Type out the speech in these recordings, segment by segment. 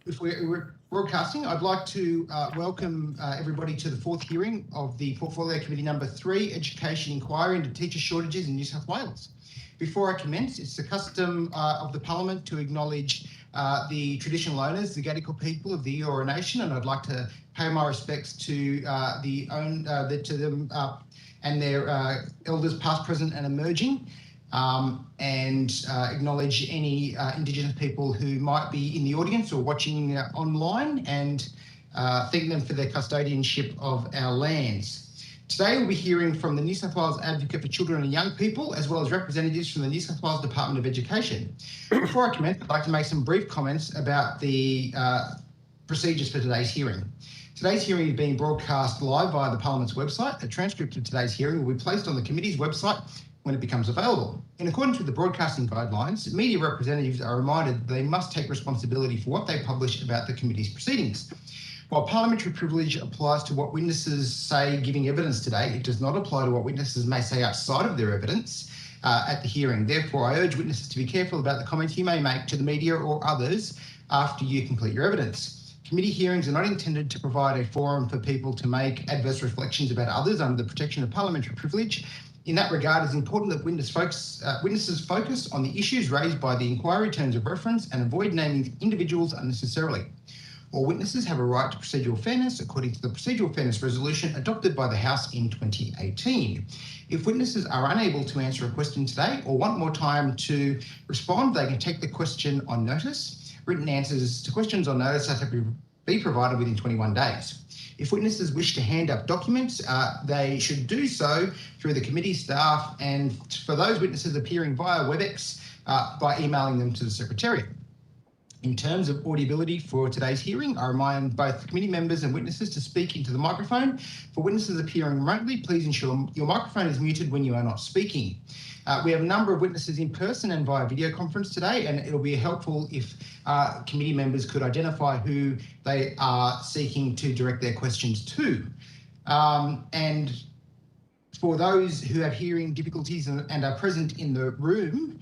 If we're broadcasting, I'd like to welcome everybody to the fourth hearing of the Portfolio Committee number 3, Education Inquiry into Teacher Shortages in New South Wales. Before I commence, it's the custom of the Parliament to acknowledge the traditional owners, the Gadigal people of the Eora Nation, and I'd like to pay my respects to them and their elders past, present and emerging, and acknowledge any Indigenous people who might be in the audience or watching online, and thank them for their custodianship of our lands. Today we'll be hearing from the New South Wales Advocate for Children and Young People, as well as representatives from the New South Wales Department of Education. Before I commence, I'd like to make some brief comments about the procedures for today's hearing. Today's hearing is being broadcast live via the Parliament's website. A transcript of today's hearing will be placed on the committee's website when it becomes available. In accordance with the broadcasting guidelines, media representatives are reminded that they must take responsibility for what they publish about the committee's proceedings. While parliamentary privilege applies to what witnesses say giving evidence today, it does not apply to what witnesses may say outside of their evidence at the hearing. Therefore, I urge witnesses to be careful about the comments you may make to the media or others after you complete your evidence. Committee hearings are not intended to provide a forum for people to make adverse reflections about others under the protection of parliamentary privilege. In that regard, it's important that witnesses focus on the issues raised by the inquiry terms of reference and avoid naming individuals unnecessarily. All witnesses have a right to procedural fairness according to the Procedural Fairness Resolution adopted by the House in 2018. If witnesses are unable to answer a question today or want more time to respond, they can take the question on notice. Written answers to questions on notice have to be provided within 21 days. If witnesses wish to hand up documents, they should do so through the committee staff, and for those witnesses appearing via WebEx, by emailing them to the Secretariat. In terms of audibility for today's hearing, I remind both committee members and witnesses to speak into the microphone. For witnesses appearing remotely, please ensure your microphone is muted when you are not speaking. We have a number of witnesses in person and via video conference today, and it'll be helpful if committee members could identify who they are seeking to direct their questions to. And for those who have hearing difficulties and are present in the room,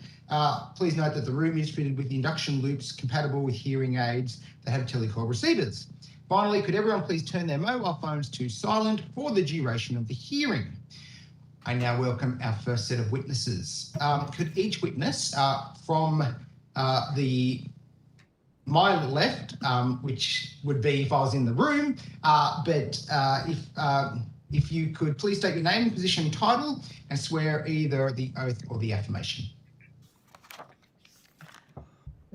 please note that the room is fitted with induction loops compatible with hearing aids that have telecall receivers. Finally, could everyone please turn their mobile phones to silent for the duration of the hearing? I now welcome our first set of witnesses. Could each witness from my left, which would be if I was in the room, if you could please state your name, position and title and swear either the oath or the affirmation.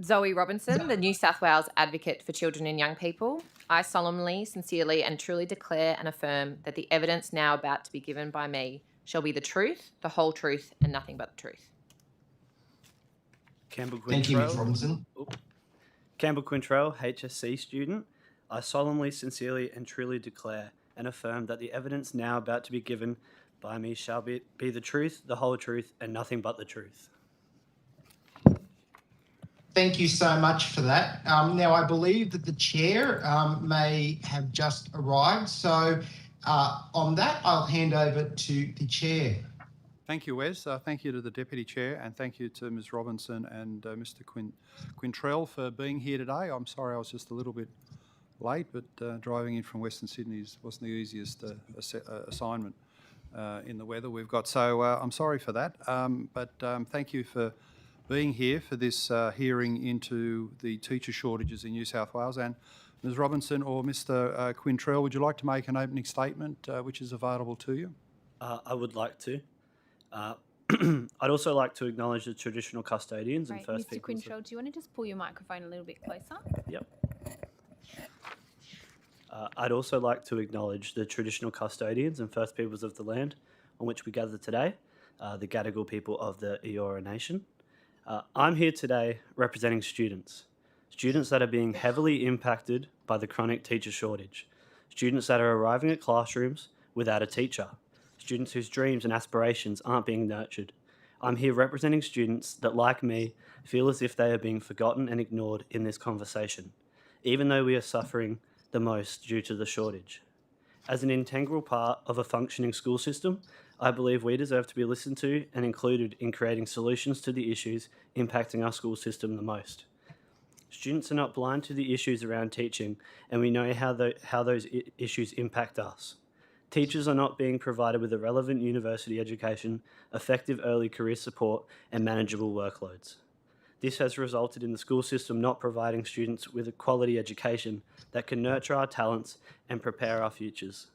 Zoe Robinson, the New South Wales Advocate for Children and Young People. I solemnly, sincerely and truly declare and affirm that the evidence now about to be given by me shall be the truth, the whole truth and nothing but the truth. Thank you, Ms. Robinson. Campbell Quintrell, HSC student. I solemnly, sincerely and truly declare and affirm that the evidence now about to be given by me shall be the truth, the whole truth and nothing but the truth. Thank you so much for that. Now, I believe that the chair may have just arrived. So on that, I'll hand over to the chair. Thank you, Wes. Thank you to the Deputy Chair and thank you to Ms Robinson and Mr Quintrell for being here today. I'm sorry I was just a little bit late, but driving in from Western Sydney wasn't the easiest assignment in the weather we've got. So I'm sorry for that, but thank you for being here for this hearing into the teacher shortages in New South Wales. And Ms Robinson or Mr Quintrell, would you like to make an opening statement which is available to you? I would like to. I'd also like to acknowledge the traditional custodians and First Mr. Quintrell, do you want to just pull your microphone a little bit closer? Yep. I'd also like to acknowledge the traditional custodians and First Peoples of the land on which we gather today, the Gadigal people of the Eora Nation. I'm here today representing students that are being heavily impacted by the chronic teacher shortage, students that are arriving at classrooms without a teacher, students whose dreams and aspirations aren't being nurtured. I'm here representing students that, like me, feel as if they are being forgotten and ignored in this conversation, even though we are suffering the most due to the shortage. As an integral part of a functioning school system, I believe we deserve to be listened to and included in creating solutions to the issues impacting our school system the most. Students are not blind to the issues around teaching, and we know how those issues impact us. Teachers are not being provided with a relevant university education, effective early career support, and manageable workloads. This has resulted in the school system not providing students with a quality education that can nurture our talents and prepare our futures.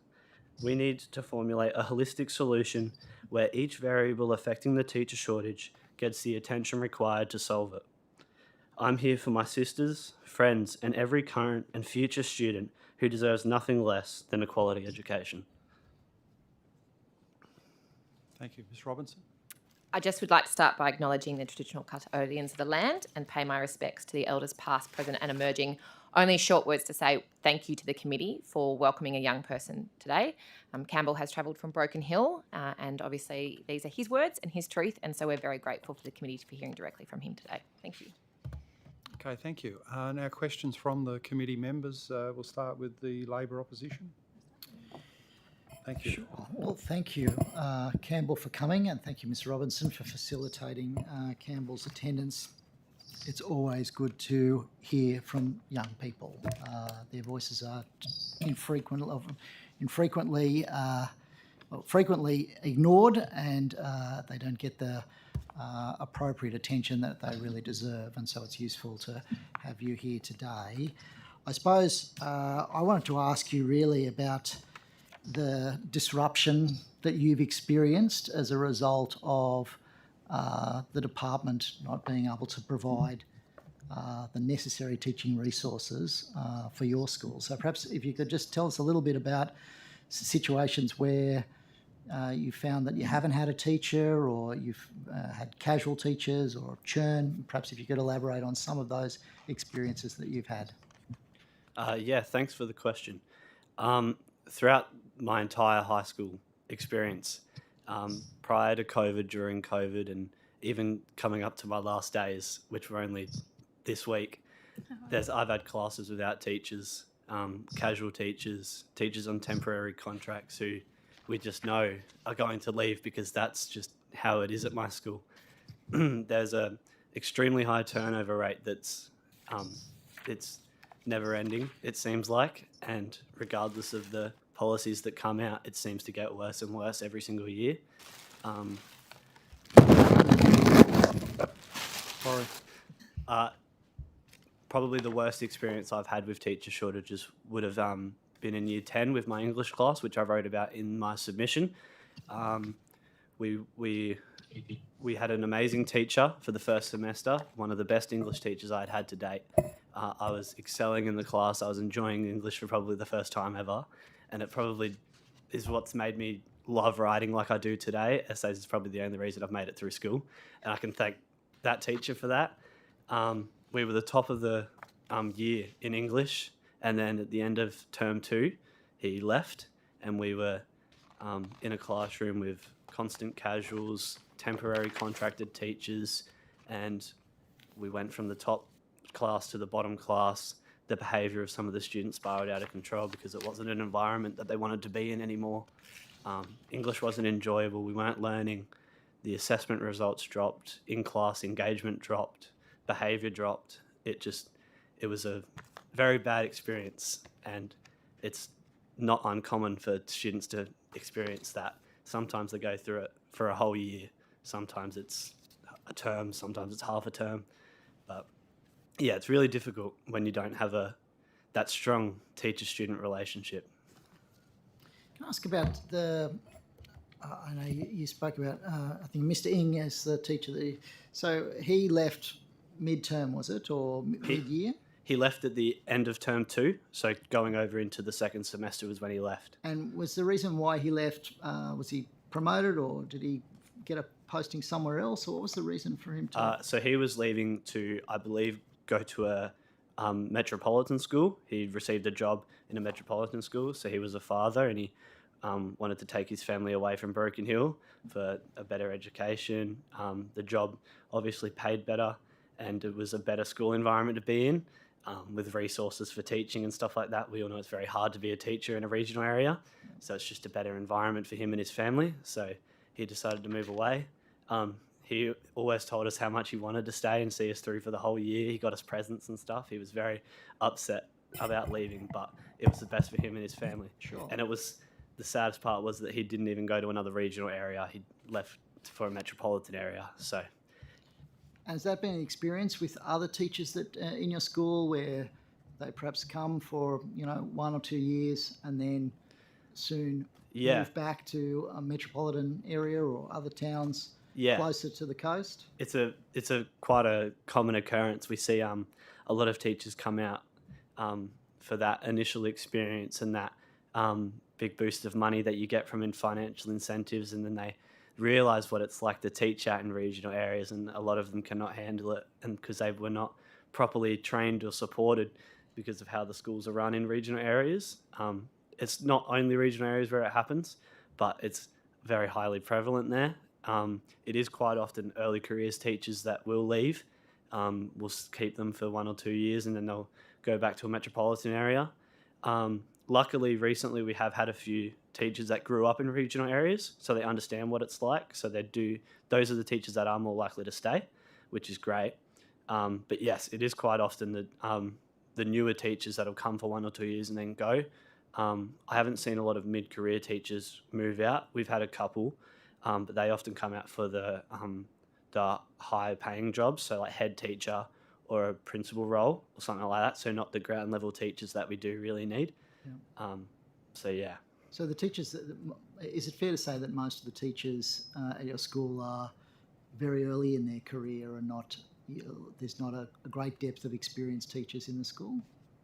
We need to formulate a holistic solution where each variable affecting the teacher shortage gets the attention required to solve it. I'm here for my sisters, friends, and every current and future student who deserves nothing less than a quality education. Thank you. Ms Robinson? I just would like to start by acknowledging the traditional custodians of the land and pay my respects to the elders past, present and emerging. Only short words to say thank you to the committee for welcoming a young person today. Campbell has travelled from Broken Hill and obviously these are his words and his truth, and so we're very grateful for the committee to be hearing directly from him today. Thank you. Okay, thank you. Now questions from the committee members. We'll start with the Labor opposition. Thank you. Sure. Well, thank you, Campbell, for coming, and thank you, Ms Robinson, for facilitating Campbell's attendance. It's always good to hear from young people. Their voices are frequently ignored, and they don't get the appropriate attention that they really deserve, and so it's useful to have you here today. I suppose I wanted to ask you really about the disruption that you've experienced as a result of the department not being able to provide the necessary teaching resources for your school. So perhaps if you could just tell us a little bit about situations where you found that you haven't had a teacher, or you've had casual teachers or churn. Perhaps if you could elaborate on some of those experiences that you've had. Yeah, thanks for the question. Throughout my entire high school experience, prior to COVID, during COVID, and even coming up to my last days, which were only this week, I've had classes without teachers, casual teachers, teachers on temporary contracts who we just know are going to leave because that's just how it is at my school. There's a extremely high turnover rate that's it's never ending, it seems like, and regardless of the policies that come out, it seems to get worse and worse every single year. Sorry. Probably the worst experience I've had with teacher shortages would have been in Year 10 with my English class, which I wrote about in my submission. We had an amazing teacher for the first semester, one of the best English teachers I'd had to date. I was excelling in the class. I was enjoying English for probably the first time ever, and it probably is what's made me love writing like I do today. Essays is probably the only reason I've made it through school, and I can thank that teacher for that. We were the top of the year in English, and then at the end of term 2, he left, and we were in a classroom with constant casuals, temporary contracted teachers, and we went from the top class to the bottom class. The behaviour of some of the students spiraled out of control because it wasn't an environment that they wanted to be in anymore. English wasn't enjoyable. We weren't learning. The assessment results dropped. In-class engagement dropped. Behaviour dropped. It was a very bad experience, and it's not uncommon for students to experience that. Sometimes they go through it for a whole year. Sometimes it's a term. Sometimes it's half a term. But yeah, it's really difficult when you don't have that strong teacher-student relationship. Can I ask about I know you spoke about, I think Mr. Ing as the teacher. So he left mid-term, was it, or mid-year? He left at the end of term 2, so going over into the second semester was when he left. And was the reason why he left, was he promoted, or did he get a posting somewhere else, or what was the reason for him to... So he was leaving to, I believe, go to a metropolitan school. He received a job in a metropolitan school, so he was a father, and he wanted to take his family away from Broken Hill for a better education. The job obviously paid better, and it was a better school environment to be in, with resources for teaching and stuff like that. We all know it's very hard to be a teacher in a regional area, so it's just a better environment for him and his family. So he decided to move away. He always told us how much he wanted to stay and see us through for the whole year. He got us presents and stuff. He was very upset about leaving, but it was the best for him and his family. Sure. And the saddest part was that he didn't even go to another regional area. He left for a metropolitan area. So, Has that been an experience with other teachers that in your school where they perhaps come for 1 or 2 years and then soon move back to a metropolitan area or other towns closer to the coast? It's a quite a common occurrence. We see a lot of teachers come out for that initial experience and that big boost of money that you get from financial incentives, and then they realise what it's like to teach out in regional areas, and a lot of them cannot handle it, and because they were not properly trained or supported because of how the schools are run in regional areas. It's not only regional areas where it happens, but it's very highly prevalent there. It is quite often early careers teachers that will leave. We'll keep them for 1 or 2 years and then they'll go back to a metropolitan area. Luckily, recently we have had a few teachers that grew up in regional areas, so they understand what it's like. So those are the teachers that are more likely to stay, which is great. But yes, it is quite often that the newer teachers that'll come for 1 or 2 years and then go. I haven't seen a lot of mid-career teachers move out. We've had a couple, but they often come out for the high-paying jobs, so like head teacher or a principal role or something like that. So not the ground level teachers that we do really need. Yeah. So the teachers, is it fair to say that most of the teachers at your school are very early in their career and there's not a great depth of experienced teachers in the school?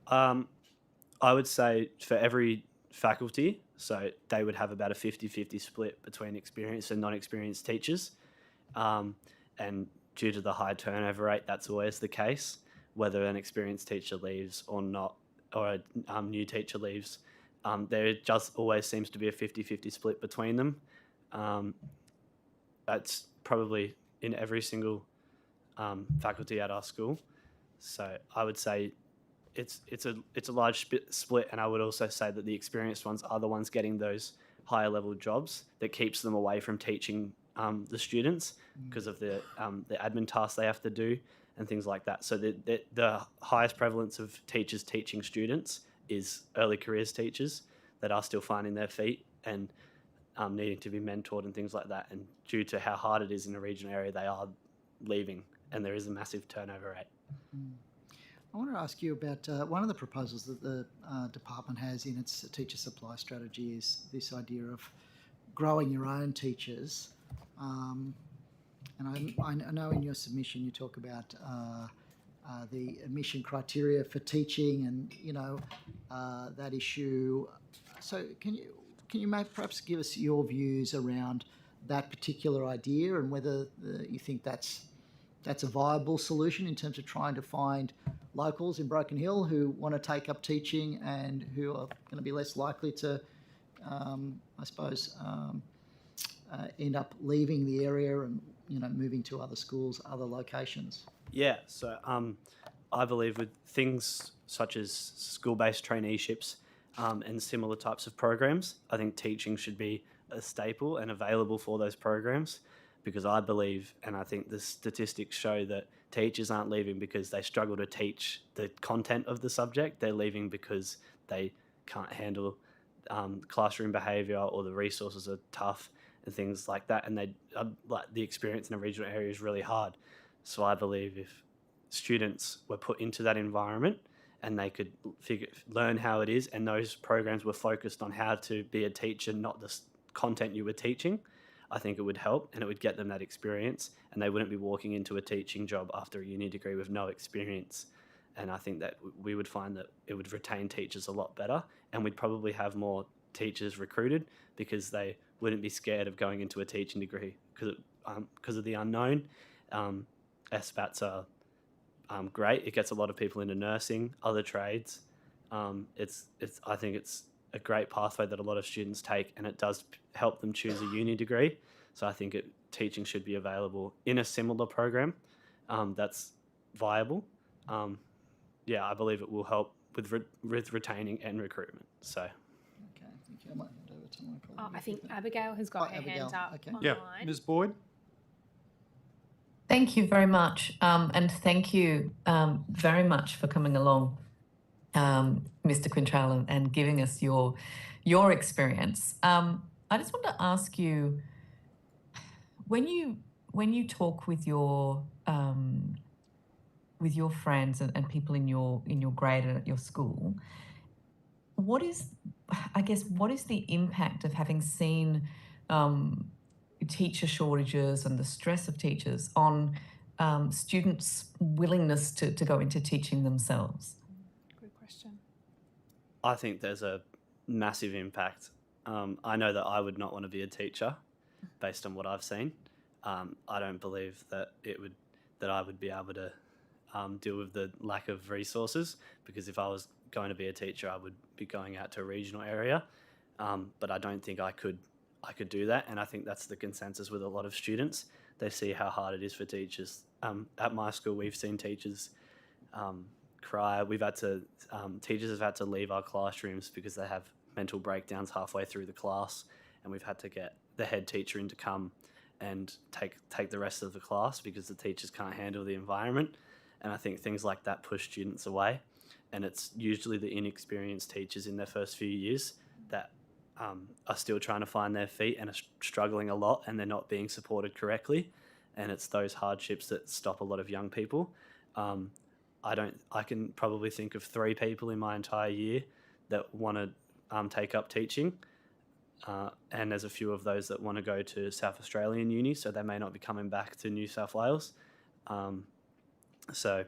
I would say for every faculty, so they would have about a 50-50 split between experienced and non-experienced teachers. And due to the high turnover rate, that's always the case, whether an experienced teacher leaves or not, or a new teacher leaves. There just always seems to be a 50-50 split between them. That's probably in every single faculty at our school. So I would say it's a large split, and I would also say that the experienced ones are the ones getting those higher level jobs that keeps them away from teaching the students because of the admin tasks they have to do and things like that. So the highest prevalence of teachers teaching students is early careers teachers that are still finding their feet and needing to be mentored and things like that. And due to how hard it is in a regional area, they are leaving, and there is a massive turnover rate. I want to ask you about one of the proposals that the department has in its teacher supply strategy is this idea of growing your own teachers. And I know in your submission you talk about the admission criteria for teaching and that issue. So can you perhaps give us your views around that particular idea and whether you think that's a viable solution in terms of trying to find locals in Broken Hill who want to take up teaching and who are going to be less likely to, end up leaving the area and moving to other schools, other locations. Yeah, so I believe with things such as school-based traineeships and similar types of programs, I think teaching should be a staple and available for those programs, because I believe, and I think the statistics show, that teachers aren't leaving because they struggle to teach the content of the subject. They're leaving because they can't handle classroom behaviour or the resources are tough and things like that, and the experience in a regional area is really hard. So I believe if students were put into that environment and they could learn how it is, and those programs were focused on how to be a teacher, not the content you were teaching, I think it would help and it would get them that experience, and they wouldn't be walking into a teaching job after a uni degree with no experience. And I think that we would find that it would retain teachers a lot better, and we'd probably have more teachers recruited because they wouldn't be scared of going into a teaching degree because of the unknown. SBATs are great. It gets a lot of people into nursing, other trades. I think it's a great pathway that a lot of students take, and it does help them choose a uni degree. So I think teaching should be available in a similar program that's viable. I believe it will help with retaining and recruitment. So. Okay, thank you. I might hand over to my colleague. Oh, I think Abigail has got her Abigail, hand up okay. online. Yeah, Ms. Boyd? Thank you very much. And thank you very much for coming along, Mr. Quintrell, and giving us your experience. I just want to ask you, when you talk with your friends and people in your grade and at your school, what is the impact of having seen teacher shortages and the stress of teachers on students' willingness to go into teaching themselves? Good question. I think there's a massive impact. I know that I would not want to be a teacher based on what I've seen. I don't believe that I would be able to deal with the lack of resources, because if I was going to be a teacher, I would be going out to a regional area. But I don't think I could do that, and I think that's the consensus with a lot of students. They see how hard it is for teachers. At my school, we've seen teachers cry. Teachers have had to leave our classrooms because they have mental breakdowns halfway through the class, and we've had to get the head teacher in to come and take the rest of the class because the teachers can't handle the environment. And I think things like that push students away, and it's usually the inexperienced teachers in their first few years that are still trying to find their feet and are struggling a lot, and they're not being supported correctly, and it's those hardships that stop a lot of young people. I can probably think of 3 people in my entire year that want to take up teaching, and there's a few of those that want to go to South Australian uni, so they may not be coming back to New South Wales. So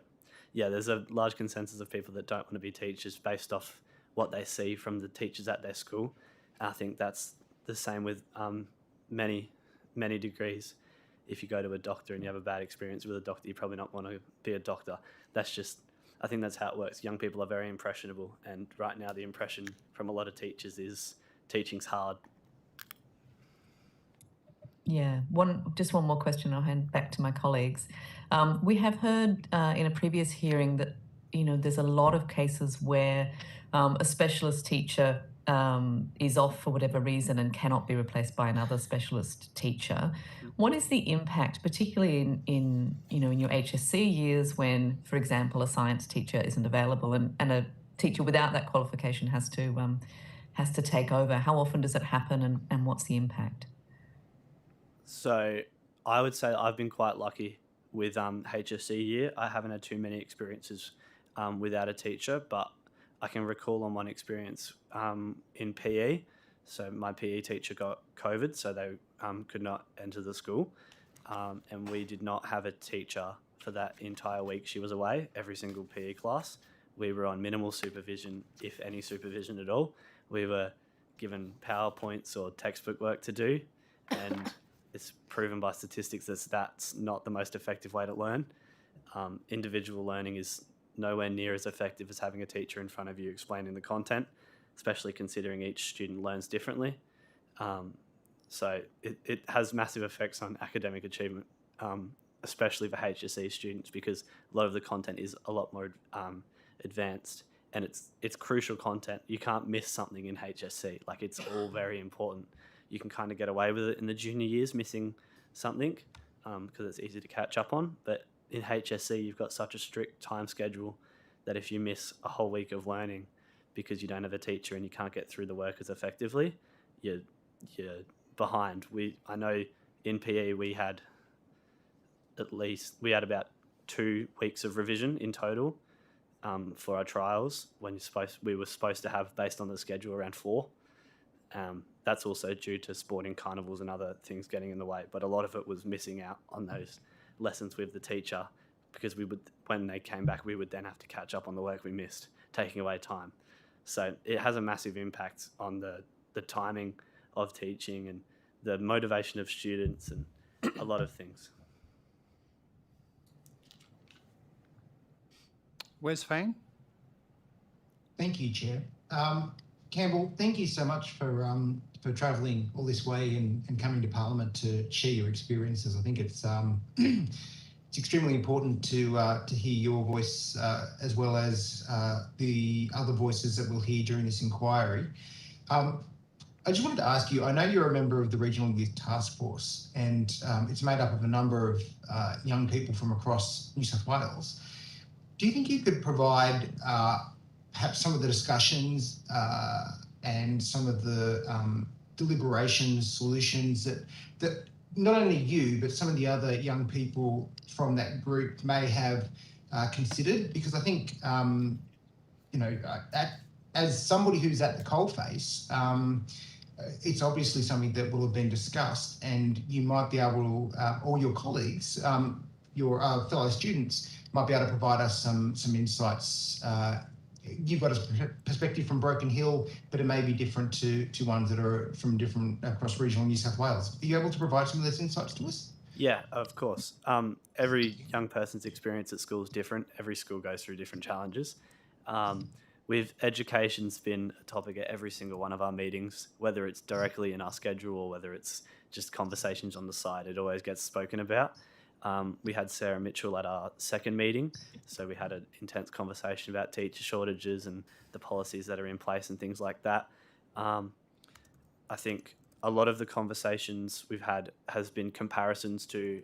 yeah, there's a large consensus of people that don't want to be teachers based off what they see from the teachers at their school. And I think that's the same with many degrees. If you go to a doctor and you have a bad experience with a doctor, you probably not want to be a doctor. I think that's how it works. Young people are very impressionable, and right now the impression from a lot of teachers is teaching's hard. Yeah, just one more question. I'll hand back to my colleagues. We have heard in a previous hearing that there's a lot of cases where a specialist teacher is off for whatever reason and cannot be replaced by another specialist teacher. What is the impact, particularly in your HSC years, when, for example, a science teacher isn't available and a teacher without that qualification has to take over? How often does it happen, and what's the impact? So I would say I've been quite lucky with HSC year. I haven't had too many experiences without a teacher, but I can recall on one experience in PE. So my PE teacher got COVID, so they could not enter the school, and we did not have a teacher for that entire week she was away, every single PE class. We were on minimal supervision, if any supervision at all. We were given PowerPoints or textbook work to do, and it's proven by statistics that that's not the most effective way to learn. Individual learning is nowhere near as effective as having a teacher in front of you explaining the content, especially considering each student learns differently. So it has massive effects on academic achievement, especially for HSC students, because a lot of the content is a lot more advanced, and it's crucial content. You can't miss something in HSC. Like, it's all very important. You can kind of get away with it in the junior years, missing something, because it's easy to catch up on. But in HSC, you've got such a strict time schedule that if you miss a whole week of learning because you don't have a teacher and you can't get through the work as effectively, you're behind. I know in PE we had about 2 weeks of revision in total for our trials, when we were supposed to have, based on the schedule, around 4. That's also due to sporting carnivals and other things getting in the way, but a lot of it was missing out on those lessons with the teacher, because when they came back, we would then have to catch up on the work we missed, taking away time. So it has a massive impact on the timing of teaching and the motivation of students and a lot of things. Wes Fang? Thank you, Chair. Campbell, thank you so much for travelling all this way and coming to Parliament to share your experiences. I think it's extremely important to hear your voice as well as the other voices that we'll hear during this inquiry. I just wanted to ask you, I know you're a member of the Regional Youth Task Force, and it's made up of a number of young people from across New South Wales. Do you think you could provide perhaps some of the discussions and some of the deliberations, solutions that not only you, but some of the other young people from that group may have considered? Because I think, as somebody who's at the coalface, it's obviously something that will have been discussed, and you might be able to, or your colleagues, your fellow students, might be able to provide us some insights. You've got a perspective from Broken Hill, but it may be different to ones that are from different across regional New South Wales. Are you able to provide some of those insights to us? Yeah, of course. Every young person's experience at school is different. Every school goes through different challenges. With education's been a topic at every single one of our meetings, whether it's directly in our schedule or whether it's just conversations on the side. It always gets spoken about. We had Sarah Mitchell at our second meeting, so we had an intense conversation about teacher shortages and the policies that are in place and things like that. I think a lot of the conversations we've had has been comparisons to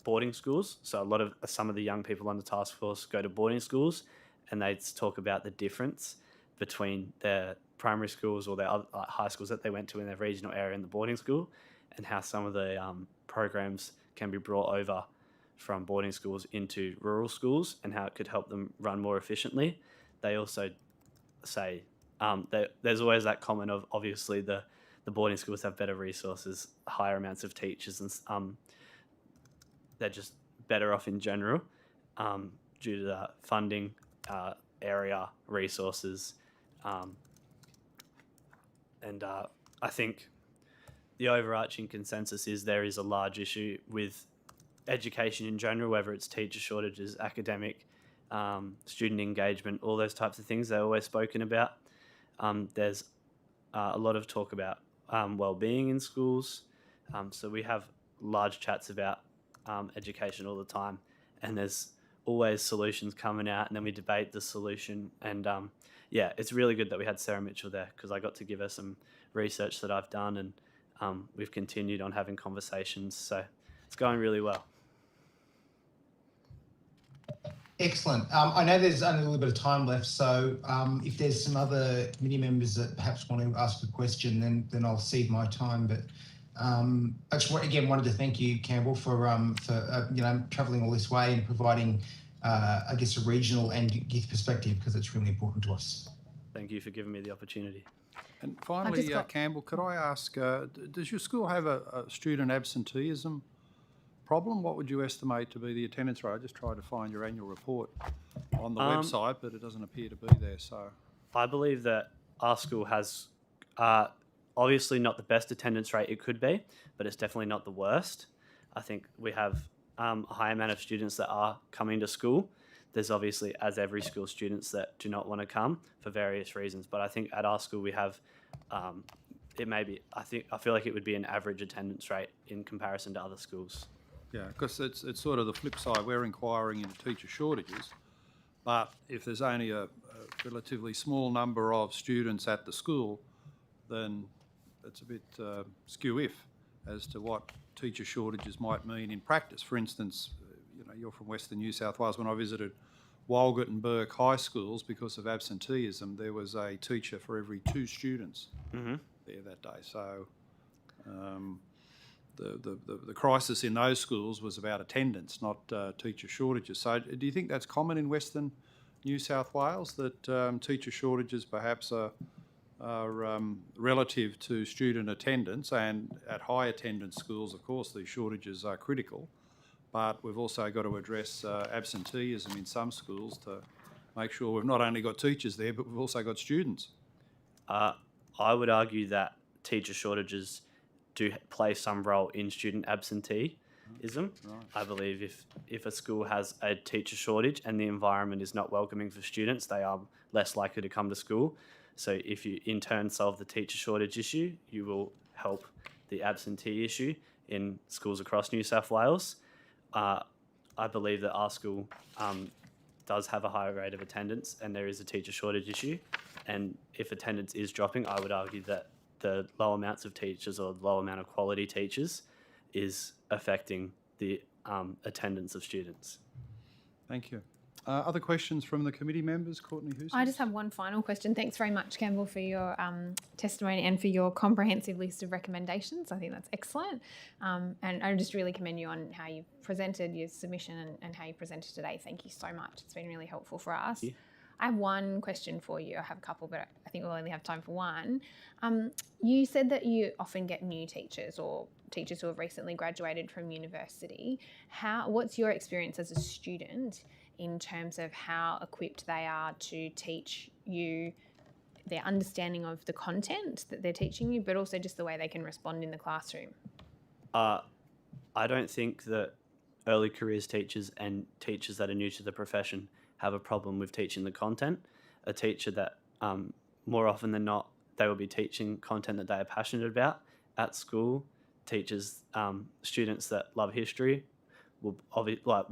boarding schools. So some of the young people on the task force go to boarding schools, and they talk about the difference between their primary schools or their other, high schools that they went to in their regional area and the boarding school, and how some of the programs can be brought over from boarding schools into rural schools and how it could help them run more efficiently. They also say there's always that comment of, obviously, the boarding schools have better resources, higher amounts of teachers, and they're just better off in general due to the funding, area, resources. And I think the overarching consensus is there is a large issue with education in general, whether it's teacher shortages, academic, student engagement, all those types of things they're always spoken about. There's a lot of talk about well-being in schools. So we have large chats about education all the time, and there's always solutions coming out, and then we debate the solution. And yeah, it's really good that we had Sarah Mitchell there, because I got to give her some research that I've done, and we've continued on having conversations. So it's going really well. Excellent. I know there's only a little bit of time left, so if there's some other committee members that perhaps want to ask a question, then I'll cede my time. But I just wanted to thank you, Campbell, for travelling all this way and providing, I guess, a regional and youth perspective, because it's really important to us. Thank you for giving me the opportunity. And finally, Campbell, could I ask, does your school have a student absenteeism problem? What would you estimate to be the attendance rate? I just tried to find your annual report on the website, but it doesn't appear to be there. So I believe that our school has obviously not the best attendance rate it could be, but it's definitely not the worst. I think we have a high amount of students that are coming to school. There's obviously, as every school, students that do not want to come for various reasons. But I think at our school we have, I feel like it would be an average attendance rate in comparison to other schools. yeah, because it's sort of the flip side. We're inquiring into teacher shortages, but if there's only a relatively small number of students at the school, then it's a bit skew-if as to what teacher shortages might mean in practice. For instance, you're from Western New South Wales. When I visited Walgett and Burke high schools, because of absenteeism, there was a teacher for every 2 students there that day. So the crisis in those schools was about attendance, not teacher shortages. So do you think that's common in Western New South Wales, that teacher shortages perhaps are relative to student attendance? And at high attendance schools, of course, these shortages are critical, but we've also got to address absenteeism in some schools to make sure we've not only got teachers there, but we've also got students. I would argue that teacher shortages do play some role in student absenteeism. Right. I believe if a school has a teacher shortage and the environment is not welcoming for students, they are less likely to come to school. So if you in turn solve the teacher shortage issue, you will help the absentee issue in schools across New South Wales. I believe that our school does have a higher rate of attendance, and there is a teacher shortage issue. And if attendance is dropping, I would argue that the low amounts of teachers or low amount of quality teachers is affecting the attendance of students. Thank you. Other questions from the committee members? Courtney Houston? I just have one final question. Thanks very much, Campbell, for your testimony and for your comprehensive list of recommendations. I think that's excellent. And I just really commend you on how you presented your submission and how you presented today. Thank you so much. It's been really helpful for us. Thank you. I have one question for you. I have a couple, but I think we'll only have time for one. You said that you often get new teachers or teachers who have recently graduated from university. What's your experience as a student in terms of how equipped they are to teach you, their understanding of the content that they're teaching you, but also just the way they can respond in the classroom? I don't think that early careers teachers and teachers that are new to the profession have a problem with teaching the content. A teacher that more often than not, they will be teaching content that they are passionate about at school. Teachers, students that love history will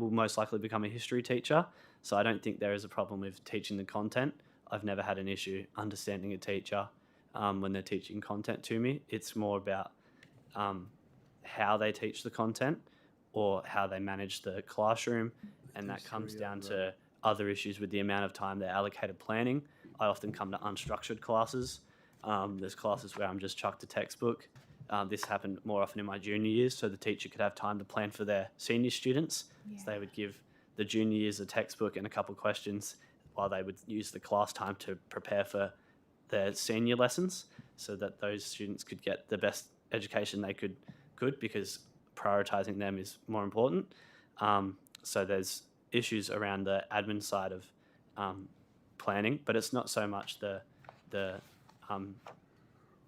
most likely become a history teacher. So I don't think there is a problem with teaching the content. I've never had an issue understanding a teacher when they're teaching content to me. It's more about how they teach the content or how they manage the classroom, and that comes down to other issues with the amount of time they're allocated planning. I often come to unstructured classes. There's classes where I'm just chucked a textbook. This happened more often in my junior years, so the teacher could have time to plan for their senior students. Yeah. So they would give the junior years a textbook and a couple of questions while they would use the class time to prepare for their senior lessons, so that those students could get the best education they could because prioritising them is more important. So there's issues around the admin side of planning, but it's not so much their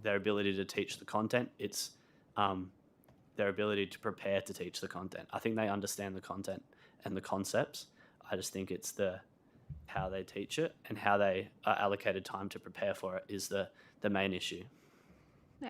ability to teach the content, it's their ability to prepare to teach the content. I think they understand the content and the concepts. I just think it's how they teach it and how they are allocated time to prepare for it is the main issue.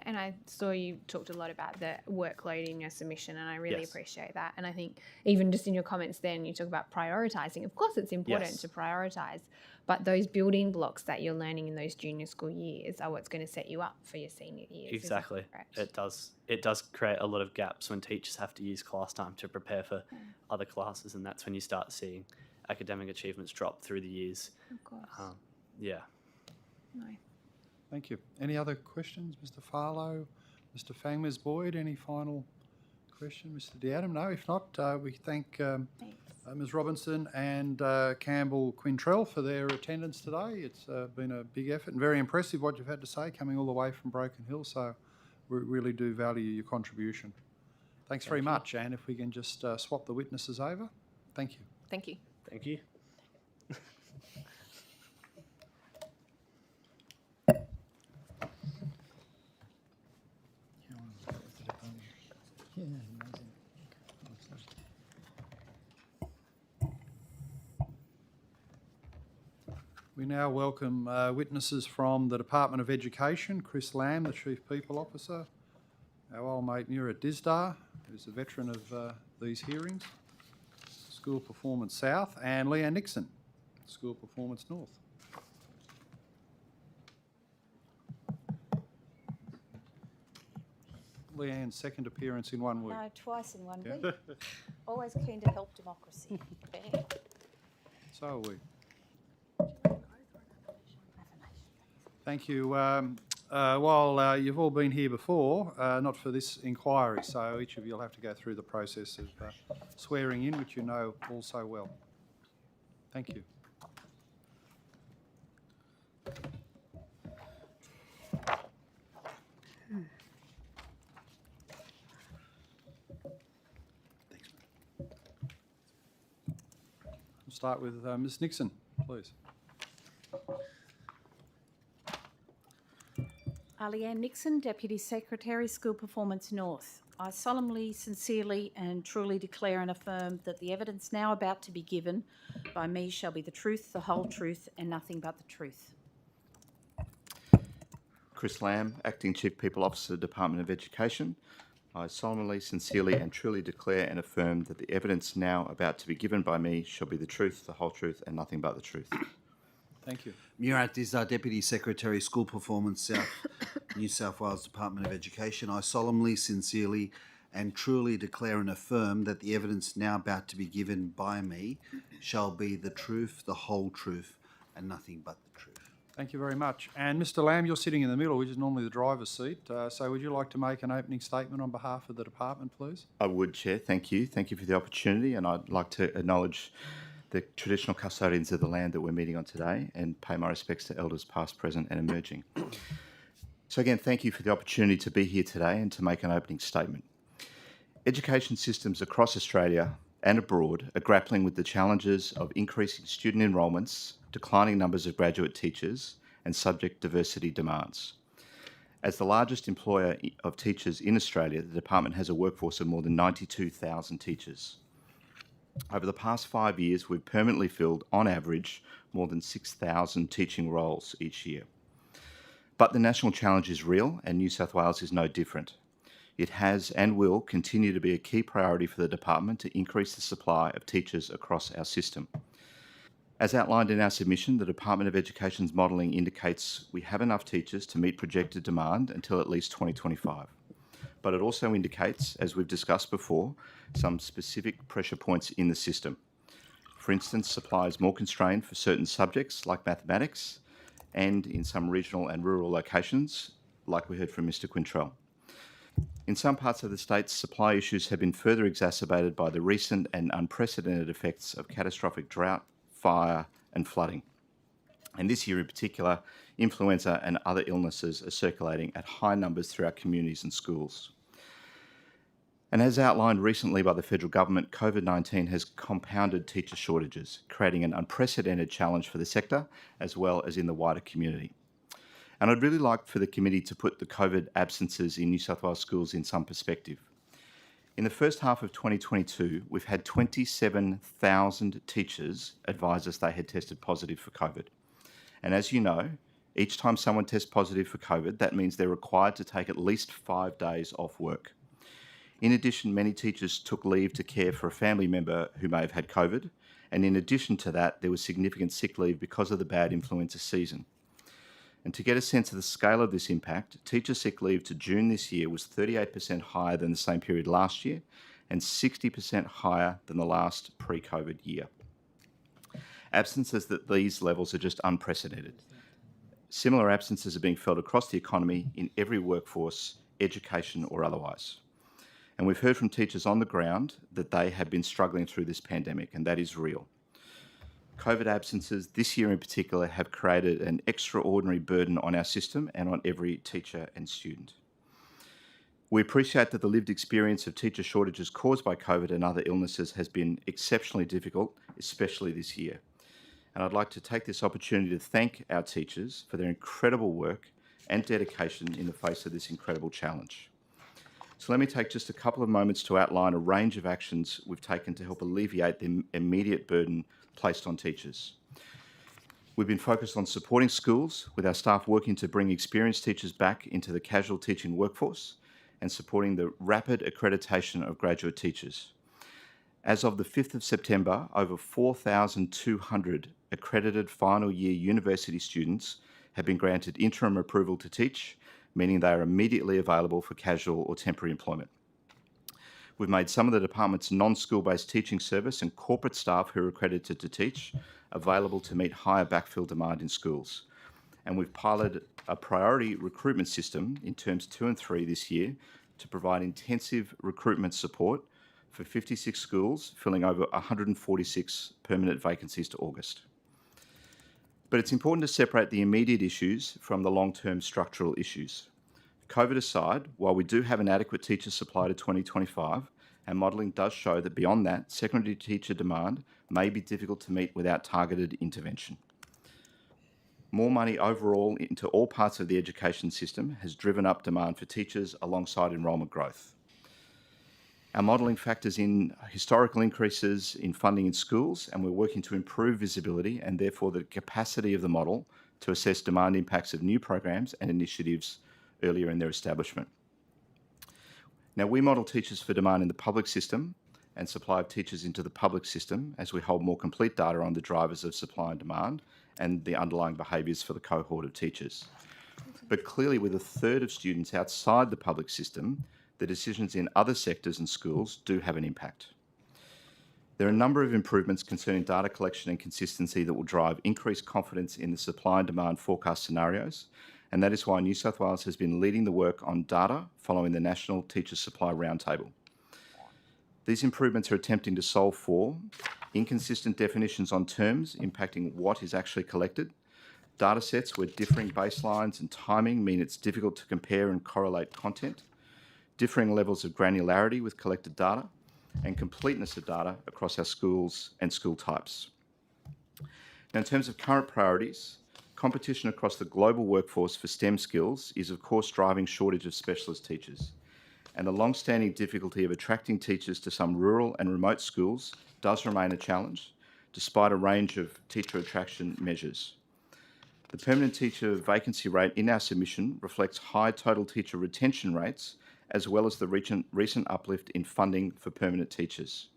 And I saw you talked a lot about the workload in your submission, and I really appreciate that. And I think even just in your comments then, you talk about prioritising. Of course, it's important to prioritise, but those building blocks that you're learning in those junior school years are what's going to set you up for your senior years. Exactly. It does create a lot of gaps when teachers have to use class time to prepare for other classes, and that's when you start seeing academic achievements drop through the years. Of course. No. Thank you. Any other questions? Mr. Farlow, Mr. Fang, Ms. Boyd, any final question? Mr. D'Adam? No, if not, we thank Ms. Robinson and Campbell Quintrell for their attendance today. It's been a big effort and very impressive what you've had to say coming all the way from Broken Hill, so we really do value your contribution. Thanks very much, and if we can just swap the witnesses over. Thank you. Thank you. Thank you. We now welcome witnesses from the Department of Education. Chris Lamb, the Chief People Officer, our old mate Murat Dizdar, who's a veteran of these hearings, School Performance South, and Leanne Nixon, School Performance North. Leanne's second appearance in 1 week. No, twice in 1 week. Always keen to help democracy. So are we. Thank you. While you've all been here before, not for this inquiry, so each of you will have to go through the process of swearing in, which you know all so well. Thank you. We'll start with Ms. Nixon, please. Leanne Nixon, Deputy Secretary, School Performance North. I solemnly, sincerely and truly declare and affirm that the evidence now about to be given by me shall be the truth, the whole truth and nothing but the truth. Chris Lamb, Acting Chief People Officer, Department of Education. I solemnly, sincerely and truly declare and affirm that the evidence now about to be given by me shall be the truth, the whole truth and nothing but the truth. Thank you. Murat Dizdar, Deputy Secretary, School Performance South. New South Wales Department of Education, I solemnly, sincerely and truly declare and affirm that the evidence now about to be given by me shall be the truth, the whole truth, and nothing but the truth. Thank you very much. And Mr Lamb, you're sitting in the middle, which is normally the driver's seat. So would you like to make an opening statement on behalf of the department, please? I would, Chair. Thank you. Thank you for the opportunity, and I'd like to acknowledge the traditional custodians of the land that we're meeting on today and pay my respects to elders past, present and emerging. So again, thank you for the opportunity to be here today and to make an opening statement. Education systems across Australia and abroad are grappling with the challenges of increasing student enrolments, declining numbers of graduate teachers and subject diversity demands. As the largest employer of teachers in Australia, the department has a workforce of more than 92,000 teachers. Over the past 5 years, we've permanently filled, on average, more than 6,000 teaching roles each year. But the national challenge is real, and New South Wales is no different. It has and will continue to be a key priority for the department to increase the supply of teachers across our system. As outlined in our submission, the Department of Education's modelling indicates we have enough teachers to meet projected demand until at least 2025. But it also indicates, as we've discussed before, some specific pressure points in the system. For instance, supply is more constrained for certain subjects like mathematics and in some regional and rural locations, like we heard from Mr Quintrell. In some parts of the state, supply issues have been further exacerbated by the recent and unprecedented effects of catastrophic drought, fire and flooding. And this year in particular, influenza and other illnesses are circulating at high numbers through our communities and schools. And as outlined recently by the federal government, COVID-19 has compounded teacher shortages, creating an unprecedented challenge for the sector as well as in the wider community. And I'd really like for the committee to put the COVID absences in New South Wales schools in some perspective. In the first half of 2022, we've had 27,000 teachers advise us they had tested positive for COVID. And as you know, each time someone tests positive for COVID, that means they're required to take at least 5 days off work. In addition, many teachers took leave to care for a family member who may have had COVID. And in addition to that, there was significant sick leave because of the bad influenza season. And to get a sense of the scale of this impact, teacher sick leave to June this year was 38% higher than the same period last year and 60% higher than the last pre-COVID year. Absences at these levels are just unprecedented. Similar absences are being felt across the economy in every workforce, education or otherwise. And we've heard from teachers on the ground that they have been struggling through this pandemic, and that is real. COVID absences this year in particular have created an extraordinary burden on our system and on every teacher and student. We appreciate that the lived experience of teacher shortages caused by COVID and other illnesses has been exceptionally difficult, especially this year. And I'd like to take this opportunity to thank our teachers for their incredible work and dedication in the face of this incredible challenge. So let me take just a couple of moments to outline a range of actions we've taken to help alleviate the immediate burden placed on teachers. We've been focused on supporting schools, with our staff working to bring experienced teachers back into the casual teaching workforce and supporting the rapid accreditation of graduate teachers. As of the 5th of September, over 4,200 accredited final year university students have been granted interim approval to teach, meaning they are immediately available for casual or temporary employment. We've made some of the department's non-school-based teaching service and corporate staff who are accredited to teach available to meet higher backfill demand in schools. And we've piloted a priority recruitment system in terms 2 and 3 this year to provide intensive recruitment support for 56 schools, filling over 146 permanent vacancies to August. But it's important to separate the immediate issues from the long-term structural issues. COVID aside, while we do have an adequate teacher supply to 2025, our modelling does show that beyond that, secondary teacher demand may be difficult to meet without targeted intervention. More money overall into all parts of the education system has driven up demand for teachers alongside enrolment growth. Our modelling factors in historical increases in funding in schools, and we're working to improve visibility and therefore the capacity of the model to assess demand impacts of new programs and initiatives earlier in their establishment. Now, we model teachers for demand in the public system and supply of teachers into the public system as we hold more complete data on the drivers of supply and demand and the underlying behaviours for the cohort of teachers. But clearly, with a third of students outside the public system, the decisions in other sectors and schools do have an impact. There are a number of improvements concerning data collection and consistency that will drive increased confidence in the supply and demand forecast scenarios, and that is why New South Wales has been leading the work on data following the National Teacher Supply Roundtable. These improvements are attempting to solve for inconsistent definitions on terms impacting what is actually collected, data sets where differing baselines and timing mean it's difficult to compare and correlate content, differing levels of granularity with collected data, and completeness of data across our schools and school types. Now, in terms of current priorities, competition across the global workforce for STEM skills is of course driving shortage of specialist teachers, and the long-standing difficulty of attracting teachers to some rural and remote schools does remain a challenge, despite a range of teacher attraction measures. The permanent teacher vacancy rate in our submission reflects high total teacher retention rates, as well as the recent uplift in funding for permanent teachers.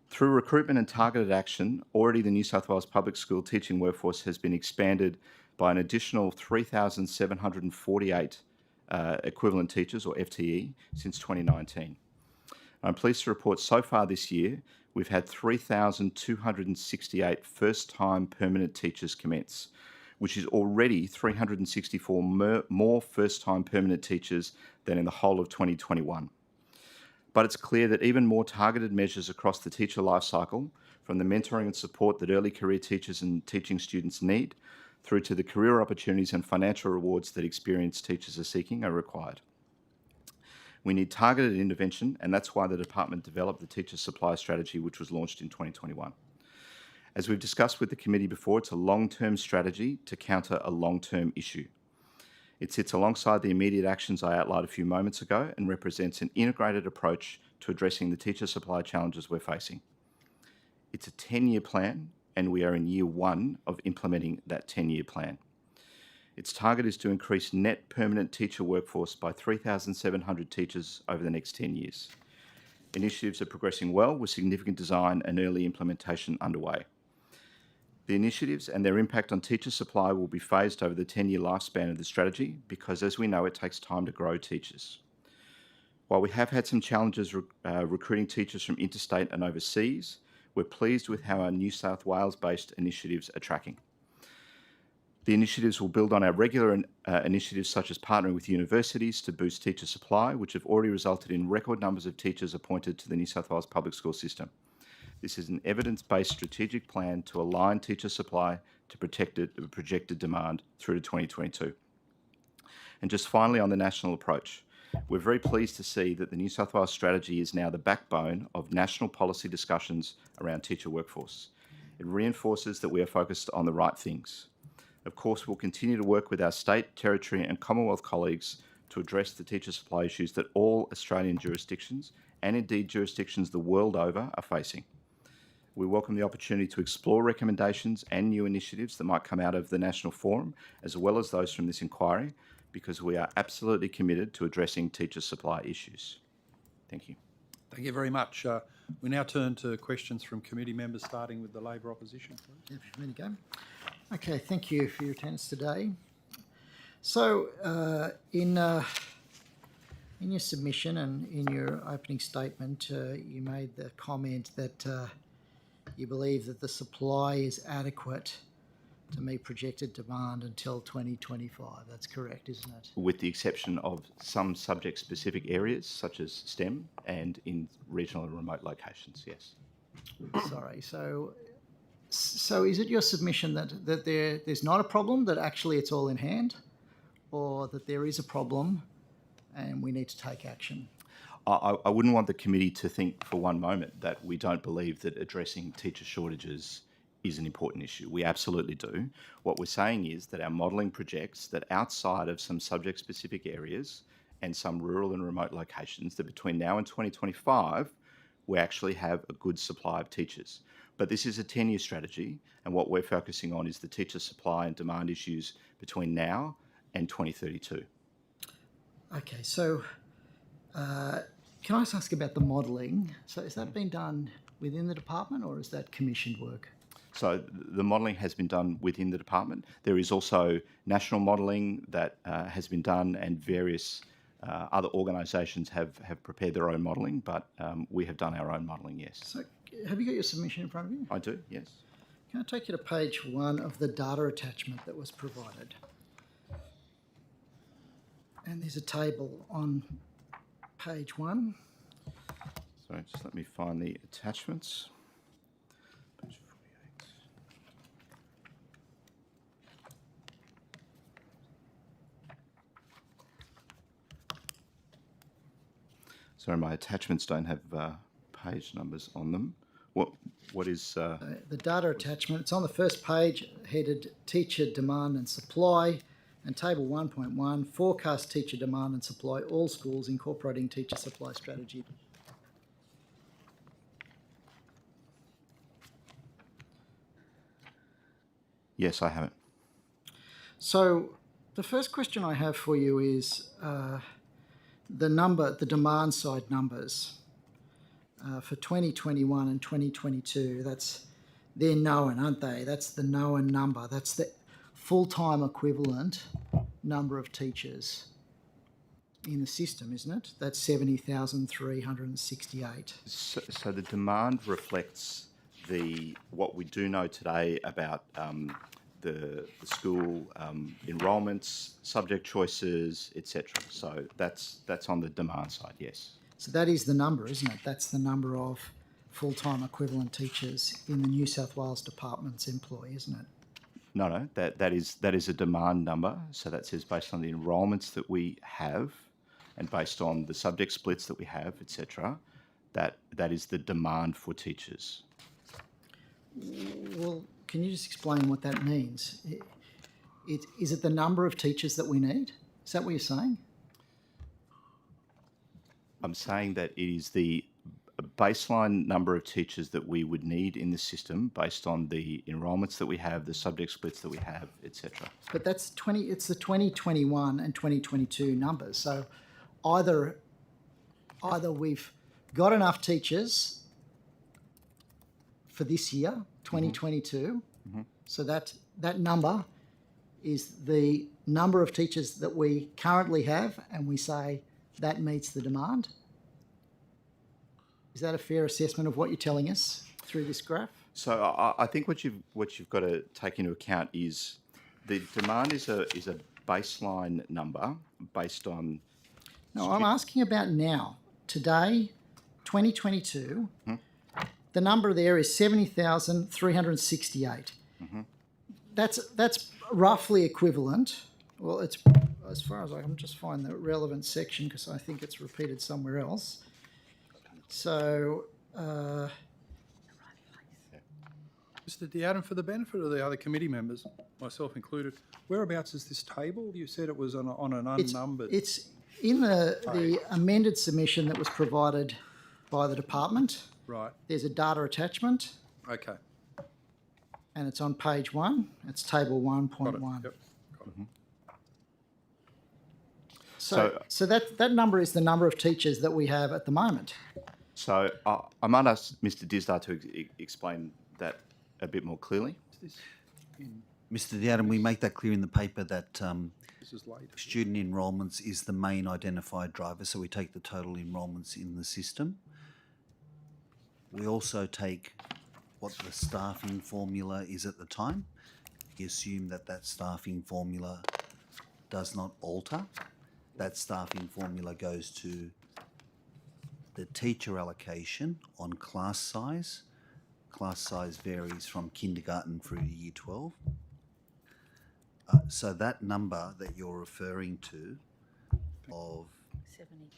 Through recruitment and targeted action, already the New South Wales public school teaching workforce has been expanded by an additional 3,748 equivalent teachers, or FTE, since 2019. I'm pleased to report so far this year, we've had 3,268 first-time permanent teachers commence, which is already 364 more first-time permanent teachers than in the whole of 2021. But it's clear that even more targeted measures across the teacher life cycle, from the mentoring and support that early career teachers and teaching students need, through to the career opportunities and financial rewards that experienced teachers are seeking, are required. We need targeted intervention, and that's why the department developed the teacher supply strategy, which was launched in 2021. As we've discussed with the committee before, it's a long-term strategy to counter a long-term issue. It sits alongside the immediate actions I outlined a few moments ago and represents an integrated approach to addressing the teacher supply challenges we're facing. It's a 10-year plan, and we are in year one of implementing that 10-year plan. Its target is to increase net permanent teacher workforce by 3,700 teachers over the next 10 years. Initiatives are progressing well, with significant design and early implementation underway. The initiatives and their impact on teacher supply will be phased over the 10-year lifespan of the strategy because, as we know, it takes time to grow teachers. While we have had some challenges recruiting teachers from interstate and overseas, we're pleased with how our New South Wales-based initiatives are tracking. The initiatives will build on our regular initiatives such as partnering with universities to boost teacher supply, which have already resulted in record numbers of teachers appointed to the New South Wales public school system. This is an evidence-based strategic plan to align teacher supply to projected demand through to 2022. And just finally, on the national approach, we're very pleased to see that the New South Wales strategy is now the backbone of national policy discussions around teacher workforce. It reinforces that we are focused on the right things. Of course, we'll continue to work with our state, territory and Commonwealth colleagues to address the teacher supply issues that all Australian jurisdictions, and indeed jurisdictions the world over, are facing. We welcome the opportunity to explore recommendations and new initiatives that might come out of the National Forum, as well as those from this inquiry, because we are absolutely committed to addressing teacher supply issues. Thank you. Thank you very much. We now turn to questions from committee members, starting with the Labor opposition. Yeah, for me to go. Okay, thank you for your attendance today. So, in your submission and in your opening statement, you made the comment that you believe that the supply is adequate to meet projected demand until 2025. That's correct, isn't it? With the exception of some subject-specific areas, such as STEM, and in regional and remote locations, yes. Sorry, so is it your submission that there's not a problem, that actually it's all in hand, or that there is a problem and we need to take action? I wouldn't want the committee to think for one moment that we don't believe that addressing teacher shortages is an important issue. We absolutely do. What we're saying is that our modelling projects that outside of some subject-specific areas and some rural and remote locations, that between now and 2025, we actually have a good supply of teachers. But this is a 10-year strategy, and what we're focusing on is the teacher supply and demand issues between now and 2032. Okay, so can I ask about the modelling? So has that been done within the department, or is that commissioned work? So the modelling has been done within the department. There is also national modelling that has been done, and various other organisations have prepared their own modelling, but we have done our own modelling, yes. So have you got your submission in front of you? I do, yes. Can I take you to page 1 of the data attachment that was provided? And there's a table on page 1. So just let me find the attachments. Page 48. Sorry, my attachments don't have page numbers on them. What is... The data attachment, it's on the first page, headed Teacher Demand and Supply, and Table 1.1, Forecast Teacher Demand and Supply, all schools incorporating teacher supply strategy. Yes, I have it. So the first question I have for you is the demand side numbers for 2021 and 2022. They're known, aren't they? That's the known number. That's the full-time equivalent number of teachers in the system, isn't it? That's 70,368. So the demand reflects what we do know today about the school enrolments, subject choices, etc. So that's on the demand side, yes. So that is the number, isn't it? That's the number of full-time equivalent teachers in the New South Wales Department's employ, isn't it? No, that is a demand number. So that says based on the enrolments that we have and based on the subject splits that we have, etc., that is the demand for teachers. Well, can you just explain what that means? Is it the number of teachers that we need? Is that what you're saying? I'm saying that it is the baseline number of teachers that we would need in the system based on the enrolments that we have, the subject splits that we have, etc. But it's the 2021 and 2022 numbers. So either we've got enough teachers for this year, 2022. Mm-hmm. So that number is the number of teachers that we currently have, and we say that meets the demand. Is that a fair assessment of what you're telling us through this graph? So I think what you've got to take into account is the demand is a baseline number based on. No, I'm asking about now, today, 2022. Mm-hmm. The number there is 70,368. Mm-hmm. That's roughly equivalent. Well, it's as far as I can just find the relevant section because I think it's repeated somewhere else. So, Mr. Deadam, for the benefit of the other committee members, myself included, whereabouts is this table? You said it was on an unnumbered. It's in the amended submission that was provided by the department. Right. There's a data attachment. Okay. And it's on page 1. It's table 1.1. Got it. Yep. Got it. Mm-hmm. So that number is the number of teachers that we have at the moment. So I might ask Mr. Disdar to explain that a bit more clearly. Mr. Deadam, we make that clear in the paper that student enrolments is the main identified driver, so we take the total enrolments in the system. We also take what the staffing formula is at the time. We assume that staffing formula does not alter. That staffing formula goes to the teacher allocation on class size. Class size varies from kindergarten through to year 12. So that number that you're referring to of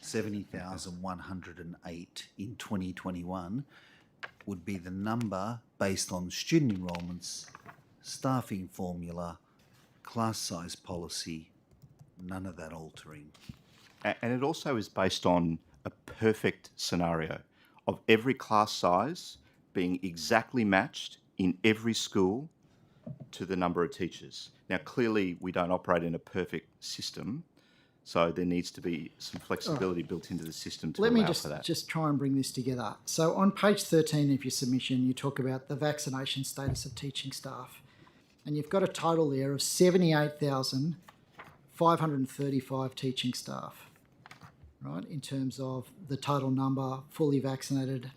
70,108 in 2021 would be the number based on student enrolments, staffing formula, class size policy, none of that altering. And it also is based on a perfect scenario of every class size being exactly matched in every school to the number of teachers. Now, clearly, we don't operate in a perfect system, So there needs to be some flexibility built into the system to Let me allow for that. just try and bring this together. So on page 13 of your submission, you talk about the vaccination status of teaching staff. And you've got a total there of 78,535 teaching staff, right, in terms of the total number fully vaccinated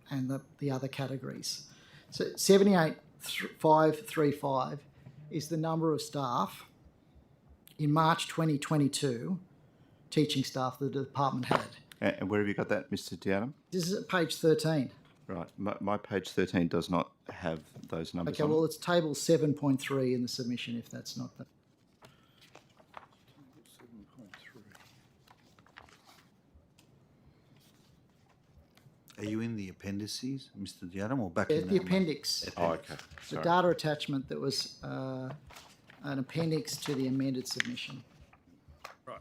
and the other categories. So 78,535 is the number of staff in March 2022, teaching staff that the department had. And where have you got that, Mr. Diadam? This is at page 13. Right. My page 13 does not have those numbers Okay, on well, it. it's table 7.3 in the submission, if that's not the... Are you in the appendices, Mr. Diadam, or back Yeah, in the that appendix. Oh, okay. The Sorry. data attachment that was an appendix to the amended submission. Right.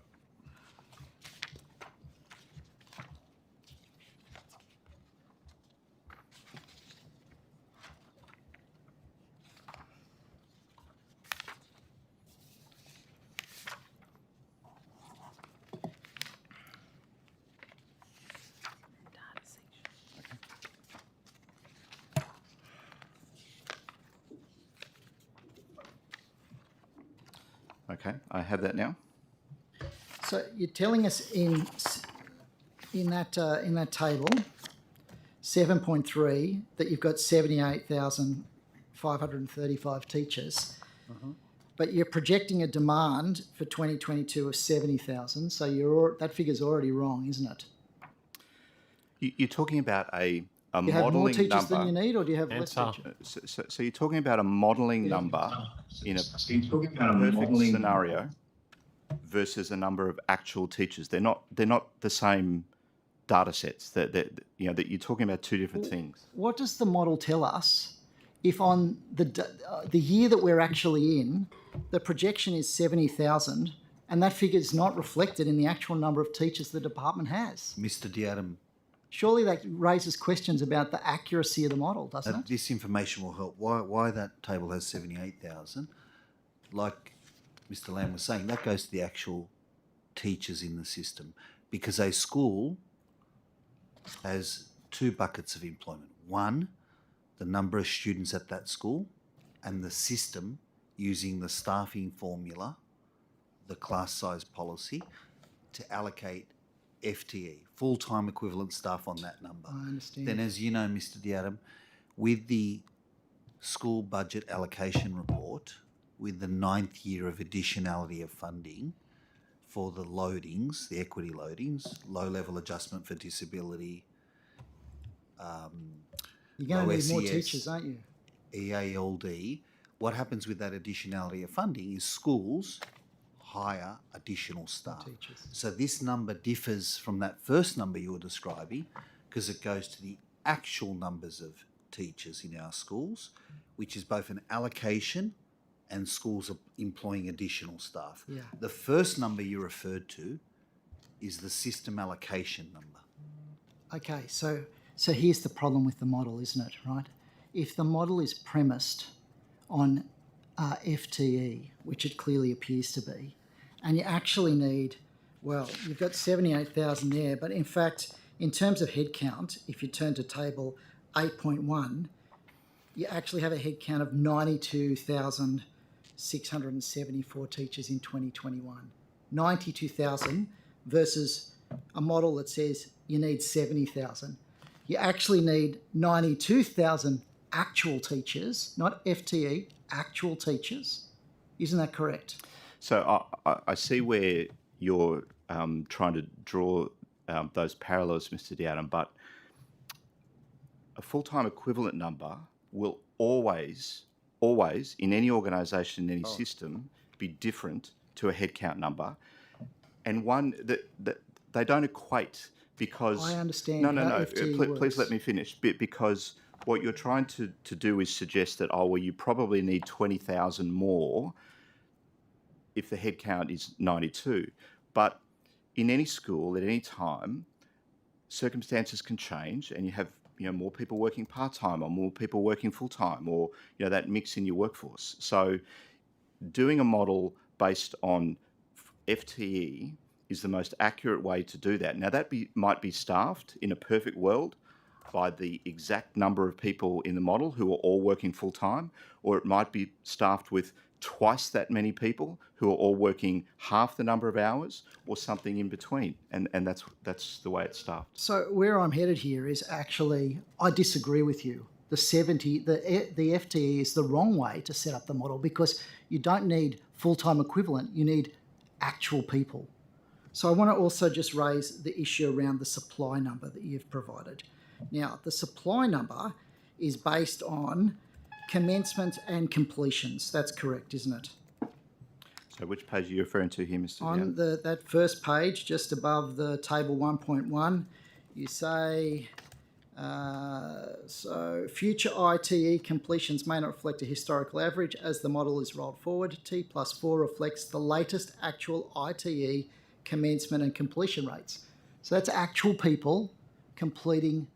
Okay, I have that now. So you're telling us in that table, 7.3, that you've got 78,535 teachers, but you're projecting a demand for 2022 of 70,000. So that figure's already wrong, isn't it? You're talking about a Do you have more modelling teachers number. than you need, or do you have less Answer. teachers? So you're talking about a modelling number in a perfect scenario versus a number of actual teachers. They're not the same data sets. That you're talking about two different things. What does the model tell us if on the year that we're actually in, the projection is 70,000, and that figure is not reflected in the actual number of teachers the department has? Mr. Diadam, Surely that raises questions about the accuracy of the model, doesn't it? this information will help. Why that table has 78,000, like Mr. Lamb was saying, that goes to the actual teachers in the system, because a school has two buckets of employment. One, the number of students at that school, and the system using the staffing formula, the class size policy, to allocate FTE, full-time equivalent staff on that number. I understand. Then, as you know, Mr. Diadam, with the school budget allocation report, with the 9th year of additionality of funding for the loadings, the equity loadings, low-level adjustment for disability, You're going to need more SES, teachers, aren't you? EALD, what happens with that additionality of funding is schools hire additional staff. Teachers. So this number differs from that first number you were describing because it goes to the actual numbers of teachers in our schools, which is both an allocation and schools are employing additional staff. Yeah. The first number you referred to is the system allocation number. Okay, so here's the problem with the model, isn't it, right? If the model is premised on FTE, which it clearly appears to be, and you actually need, well, you've got 78,000 there, but in fact, in terms of headcount, if you turn to table 8.1, you actually have a headcount of 92,674 teachers in 2021. 92,000 versus a model that says you need 70,000. You actually need 92,000 actual teachers, not FTE, actual teachers. Isn't that correct? So I see where you're trying to draw those parallels, Mr. Diadam, but a full-time equivalent number will always, in any organisation, in any system, be different to a headcount number, and one that they don't equate because... I understand No, how please FTE let me finish. Because what you're trying to do is suggest that, you probably need 20,000 more if the headcount is 92. But in any school, at any time, circumstances can change and you have more people working part-time or more people working full-time, or that mix in your workforce. So doing a model based on FTE is the most accurate way to do that. Now, might be staffed in a perfect world by the exact number of people in the model who are all working full-time, or it might be staffed with twice that many people who are all working half the number of hours, or something in between. And that's the way it's staffed. So where I'm headed here is actually, I disagree with you. The FTE is the wrong way to set up the model, because you don't need full-time equivalent, you need actual people. So I want to also just raise the issue around the supply number that you've provided. Now, the supply number is based on commencement and completions. That's correct, isn't it? So which page are you referring to here, Mr. On Young? that first page, just above the table 1.1, you say, so future ITE completions may not reflect a historical average as the model is rolled forward. T+4 reflects the latest actual ITE commencement and completion rates. So that's actual people completing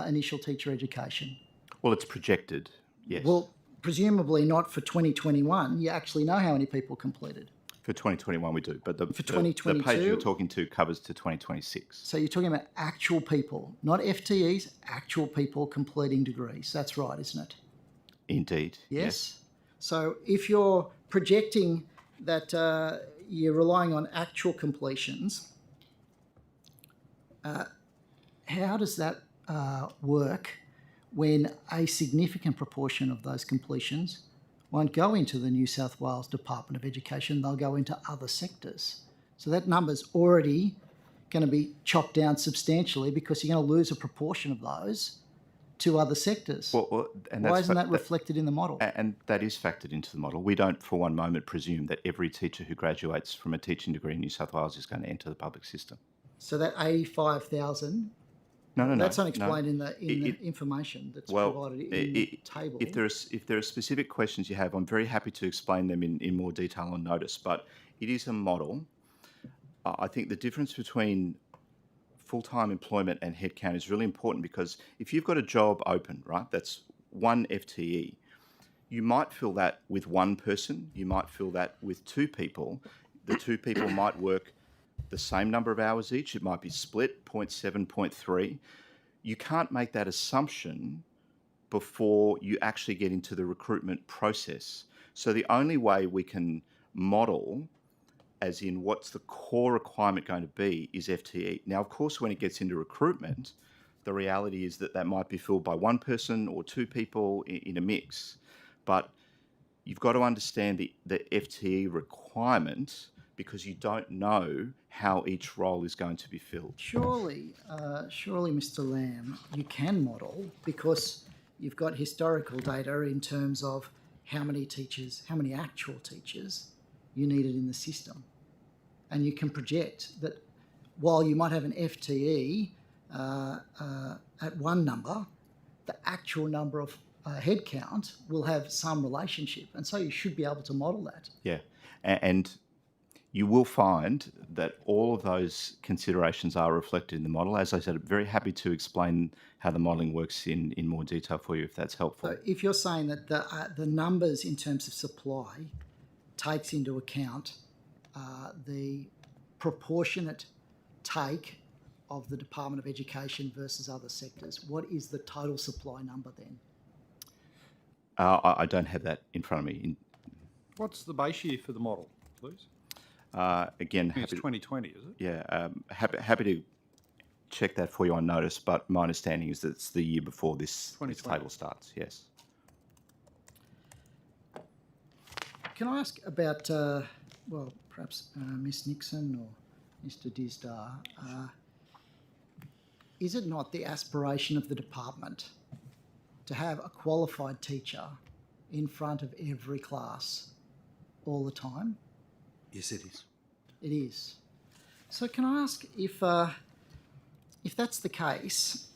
initial teacher education. Well, it's projected, yes. Well, presumably not for 2021. You actually know how many people completed. For 2021 we do, but the page 2022? you're talking to covers to 2026. So you're talking about actual people, not FTEs, actual people completing degrees. That's right, isn't it? Indeed, Yes. So if you're projecting that you're relying on actual completions, how does that work when a significant proportion of those completions won't go into the New South Wales Department of Education, they'll go into other sectors? So that number's already going to be chopped down substantially, because you're going to lose a proportion of those to other sectors. And Why isn't that reflected in the model? And that is factored into the model. We don't for one moment presume that every teacher who graduates from a teaching degree in New South Wales is going to enter the public system. So that 85,000, No. that's unexplained in the information that's provided in the table. If there are specific questions you have, I'm very happy to explain them in more detail on notice. But it is a model. I think the difference between full-time employment and headcount is really important, because if you've got a job open, right, that's one FTE, you might fill that with one person, you might fill that with two people. The two people might work the same number of hours each. It might be split 0.7, 0.3. You can't make that assumption before you actually get into the recruitment process. So the only way we can model, as in what's the core requirement going to be, is FTE. Now, of course, when it gets into recruitment, the reality is that might be filled by one person or two people in a mix. But you've got to understand the FTE requirement, because you don't know how each role is going to be filled. Surely, Mr. Lamb, you can model, because you've got historical data in terms of how many actual teachers you needed in the system. And you can project that while you might have an FTE at one number, the actual number of headcount will have some relationship. And so you should be able to model that. Yeah. And you will find that all of those considerations are reflected in the model. As I said, I'm very happy to explain how the modelling works in more detail for you, if that's helpful. So if you're saying that the numbers in terms of supply takes into account the proportionate take of the Department of Education versus other sectors, what is the total supply number then? I don't have that in front of me. What's the base year for the model, please? Again, It's 2020, is it? Yeah, happy to check that for you on notice, but my understanding is that it's the year before this table starts, yes. Can I ask about, perhaps Ms Nixon or Mr Disdar, is it not the aspiration of the department to have a qualified teacher in front of every class all the time? Yes, it is. It is. So can I ask, if that's the case,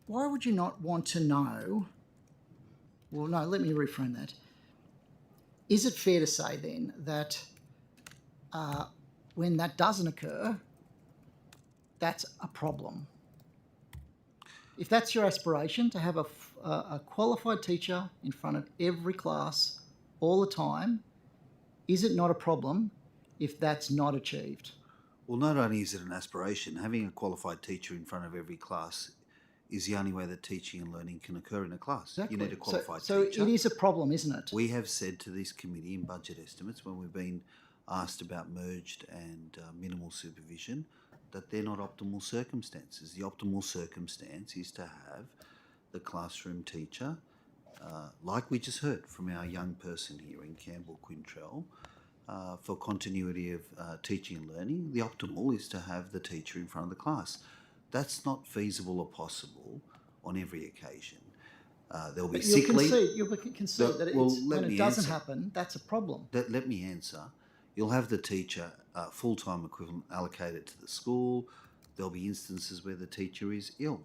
why would you not want to know? Well, no, let me reframe that. Is it fair to say then that when that doesn't occur, that's a problem? If that's your aspiration, to have a qualified teacher in front of every class all the time, is it not a problem if that's not achieved? Well, not only is it an aspiration, having a qualified teacher in front of every class is the only way that teaching and learning can occur in a class. You need a qualified so teacher. it is a problem, isn't it? We have said to this committee in budget estimates when we've been asked about merged and minimal supervision that they're not optimal circumstances. The optimal circumstance is to have the classroom teacher, like we just heard from our young person here in Campbell Quintrell, for continuity of teaching and learning. The optimal is to have the teacher in front of the class. That's not feasible or possible on every occasion. There'll be sick leave. You'll concede that when it doesn't happen, that's a problem. Let me answer. You'll have the teacher, full-time equivalent, allocated to the school. There'll be instances where the teacher is ill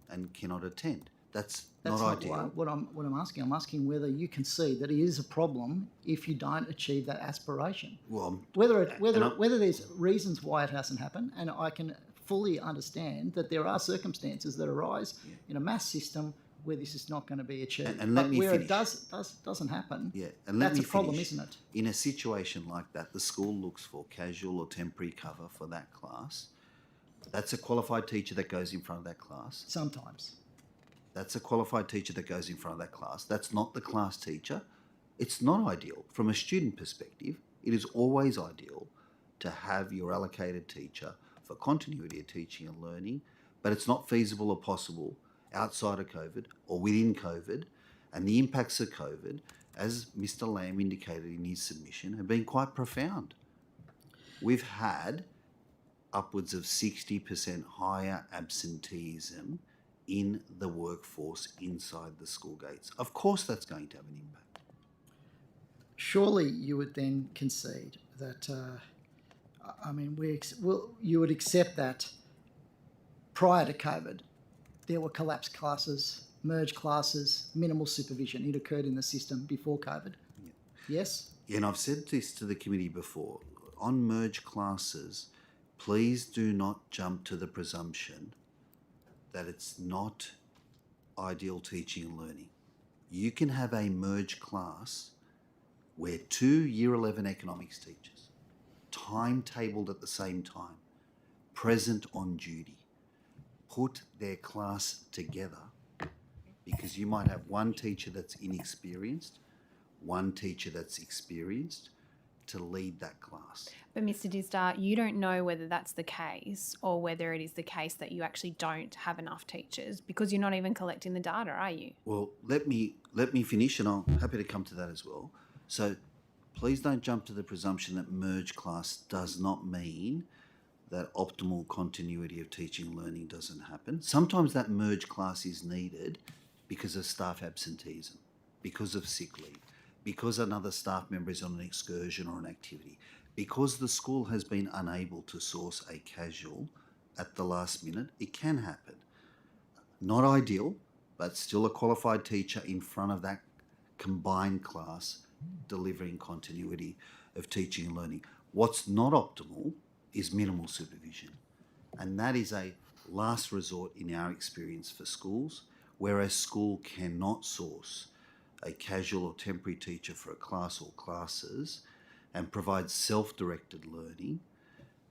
and cannot attend. That's not ideal. What I'm asking. I'm asking whether you concede that it is a problem if you don't achieve that aspiration. Well, whether there's reasons why it hasn't happened, and I can fully understand that there are circumstances that arise in a maths system where this is not going to be achieved. And let me where finish. It doesn't happen, and that's a problem, isn't it? In a situation like that, the school looks for casual or temporary cover for that class. That's a qualified teacher that goes in front of that class. Sometimes. That's a qualified teacher that goes in front of that class. That's not the class teacher. It's not ideal. From a student perspective, it is always ideal to have your allocated teacher for continuity of teaching and learning, but it's not feasible or possible outside of COVID or within COVID. And the impacts of COVID, as Mr. Lamb indicated in his submission, have been quite profound. We've had upwards of 60% higher absenteeism in the workforce inside the school gates. Of course that's going to have an impact. Surely you would then concede that, you would accept that prior to COVID, there were collapsed classes, merged classes, minimal supervision. It occurred in the system before COVID. Yeah. Yes? Yeah, and I've said this to the committee before. On merged classes, please do not jump to the presumption that it's not ideal teaching and learning. You can have a merged class where 2 Year 11 economics teachers, timetabled at the same time, present on duty, put their class together, because you might have one teacher that's inexperienced, one teacher that's experienced, to lead that class. But Mr. Disdar, you don't know whether that's the case or whether it is the case that you actually don't have enough teachers because you're not even collecting the data, are you? Well, let me finish, and I'm happy to come to that as well. So please don't jump to the presumption that merged class does not mean that optimal continuity of teaching and learning doesn't happen. Sometimes that merged class is needed because of staff absenteeism, because of sick leave, because another staff member is on an excursion or an activity, because the school has been unable to source a casual at the last minute. It can happen. Not ideal, but still a qualified teacher in front of that combined class delivering continuity of teaching and learning. What's not optimal is minimal supervision. And that is a last resort in our experience for schools, where a school cannot source a casual or temporary teacher for a class or classes and provides self-directed learning,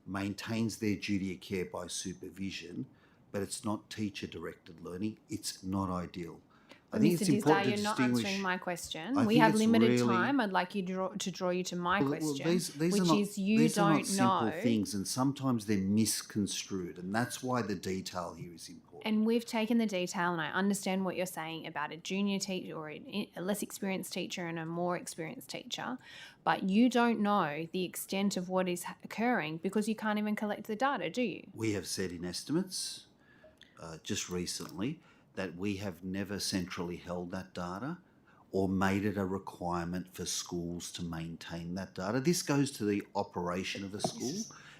maintains their duty of care by supervision, but it's not teacher-directed learning. It's not ideal. I think it's important to you're not distinguish. answering my question. I We think have it's limited really- time. I'd like you to draw you to my question, these which are not, is you these are not don't simple know. things, and sometimes they're misconstrued, and that's why the detail here is important. And we've taken the detail, and I understand what you're saying about a junior teacher or a less experienced teacher and a more experienced teacher, but you don't know the extent of what is occurring because you can't even collect the data, do you? We have said in estimates just recently that we have never centrally held that data or made it a requirement for schools to maintain that data. This goes to the operation of a school.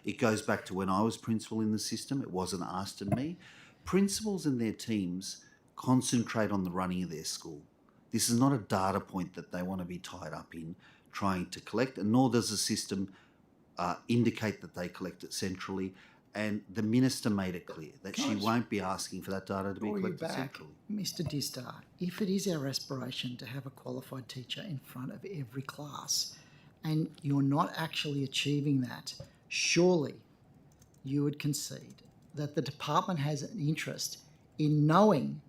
It goes back to when I was principal in the system. It wasn't asked of me. Principals and their teams concentrate on the running of their school. This is not a data point that they want to be tied up in trying to collect, and nor does the system indicate that they collect it centrally. And the minister made it clear that she won't be asking for that data to be collected centrally. Mr. Disdar, if it is our aspiration to have a qualified teacher in front of every class, and you're not actually achieving that, surely you would concede that the department has an interest in knowing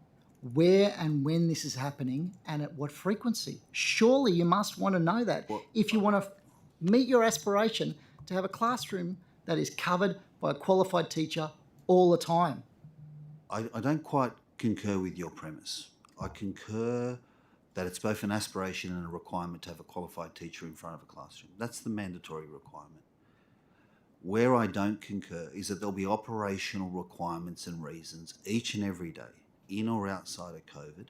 where and when this is happening and at what frequency. Surely you must want to know that if you want to meet your aspiration to have a classroom that is covered by a qualified teacher all the time. I don't quite concur with your premise. I concur that it's both an aspiration and a requirement to have a qualified teacher in front of a classroom. That's the mandatory requirement. Where I don't concur is that there'll be operational requirements and reasons each and every day, in or outside of COVID,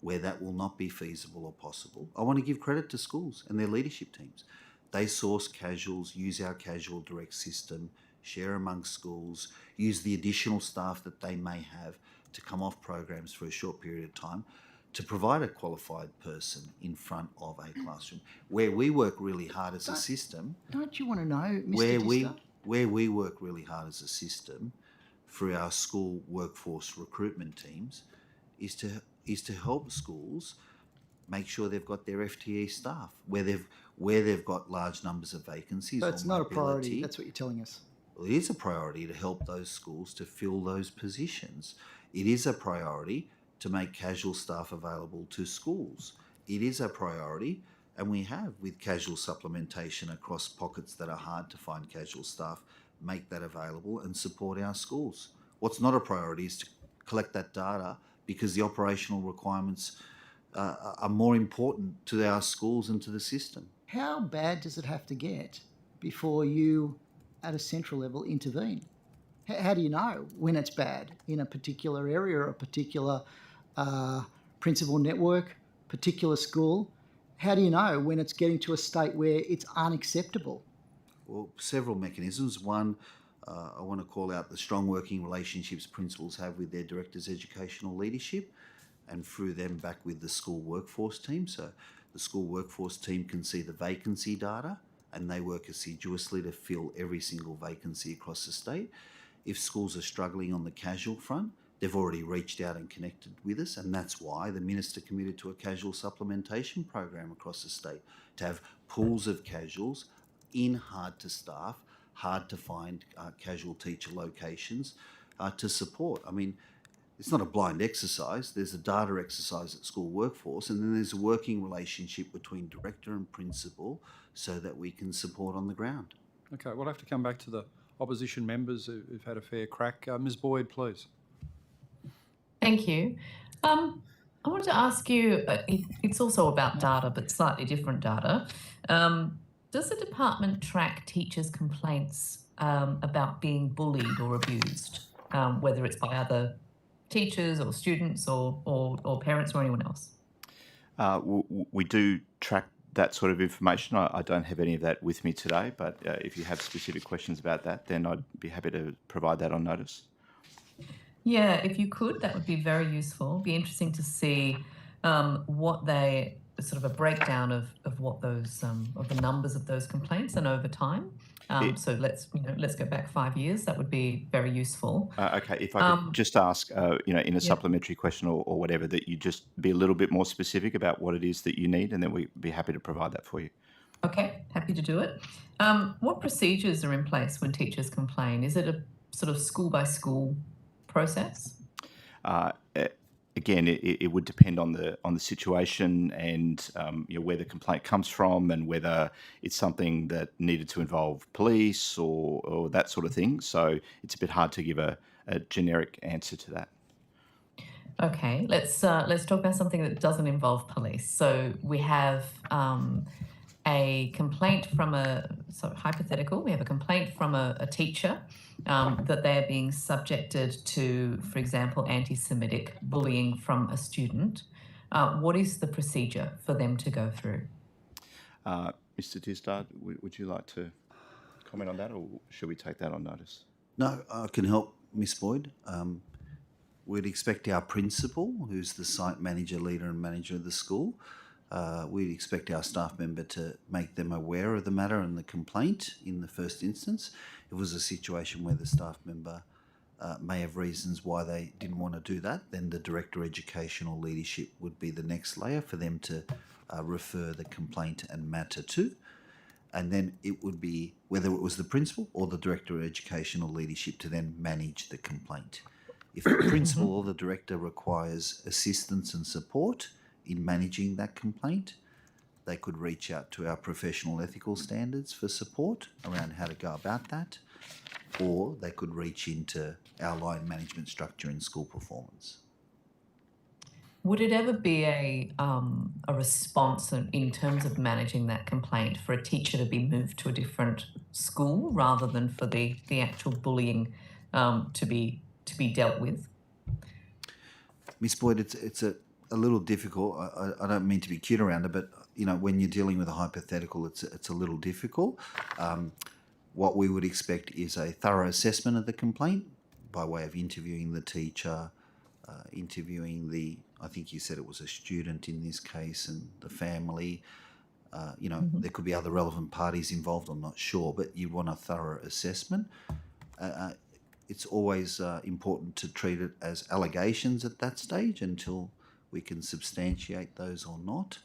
where that will not be feasible or possible. I want to give credit to schools and their leadership teams. They source casuals, use our casual direct system, share among schools, use the additional staff that they may have to come off programs for a short period of time to provide a qualified person in front of a classroom. Where we work really hard as a system... Don't you want to know, Mr. Dister? Where we work really hard as a system through our school workforce recruitment teams is to help schools make sure they've got their FTE staff, where they've got large numbers of vacancies. So it's not a priority, that's what you're telling us. Well, it is a priority to help those schools to fill those positions. It is a priority to make casual staff available to schools. It is a priority, and we have, with casual supplementation across pockets that are hard to find casual staff, make that available and support our schools. What's not a priority is to collect that data because the operational requirements are more important to our schools and to the system. How bad does it have to get before you, at a central level, intervene? How do you know when it's bad in a particular area or a particular principal network, particular school? How do you know when it's getting to a state where it's unacceptable? Well, several mechanisms. One, I want to call out the strong working relationships principals have with their directors' educational leadership and through them back with the school workforce team. So the school workforce team can see the vacancy data and they work assiduously to fill every single vacancy across the state. If schools are struggling on the casual front, they've already reached out and connected with us, and that's why the Minister committed to a casual supplementation program across the state to have pools of casuals in hard to staff, hard to find casual teacher locations to support. I mean, it's not a blind exercise. There's a data exercise at school workforce, and then there's a working relationship between director and principal so that we can support on the ground. Okay, we'll have to come back to the opposition members who've had a fair crack. Ms Boyd, please. Thank you. I wanted to ask you, it's also about data, but slightly different data. Does the department track teachers' complaints about being bullied or abused, whether it's by other teachers or students or parents or anyone else? We do track that sort of information. I don't have any of that with me today, but if you have specific questions about that, then I'd be happy to provide that on notice. Yeah, if you could, that would be very useful. It'd be interesting to see what they sort of a breakdown of what those of the numbers of those complaints and over time. So let's go back 5 years. That would be very useful. Okay, if I could just ask, in a supplementary question or whatever, that you just be a little bit more specific about what it is that you need, and then we'd be happy to provide that for you. Okay, happy to do it. What procedures are in place when teachers complain? Is it a sort of school by school process? Again, it would depend on the situation and where the complaint comes from and whether it's something that needed to involve police or that sort of thing. So it's a bit hard to give a generic answer to that. Okay, let's talk about something that doesn't involve police. So we have a complaint from hypothetical. We have a complaint from a teacher that they're being subjected to, for example, anti-Semitic bullying from a student. What is the procedure for them to go through? Mr. Tisdard, would you like to comment on that, or should we take that on notice? No, I can help, Miss Boyd. We'd expect our principal, who's the site manager, leader and manager of the school, we'd expect our staff member to make them aware of the matter and the complaint in the first instance. If it was a situation where the staff member may have reasons why they didn't want to do that, then the director educational leadership would be the next layer for them to refer the complaint and matter to. and then it would be whether it was the principal or the director of education or leadership to then manage the complaint. If the principal or the director requires assistance and support in managing that complaint, they could reach out to our professional ethical standards for support around how to go about that, or they could reach into our line management structure in school performance. Would it ever be a response in terms of managing that complaint for a teacher to be moved to a different school rather than for the actual bullying to be dealt with? Miss Boyd, it's a little difficult. I don't mean to be cute around it, but when you're dealing with a hypothetical, it's a little difficult. What we would expect is a thorough assessment of the complaint by way of interviewing the teacher, interviewing I think you said it was a student in this case, and the family. There could be other relevant parties involved, I'm not sure, but you want a thorough assessment. It's always important to treat it as allegations at that stage until we can substantiate those or not.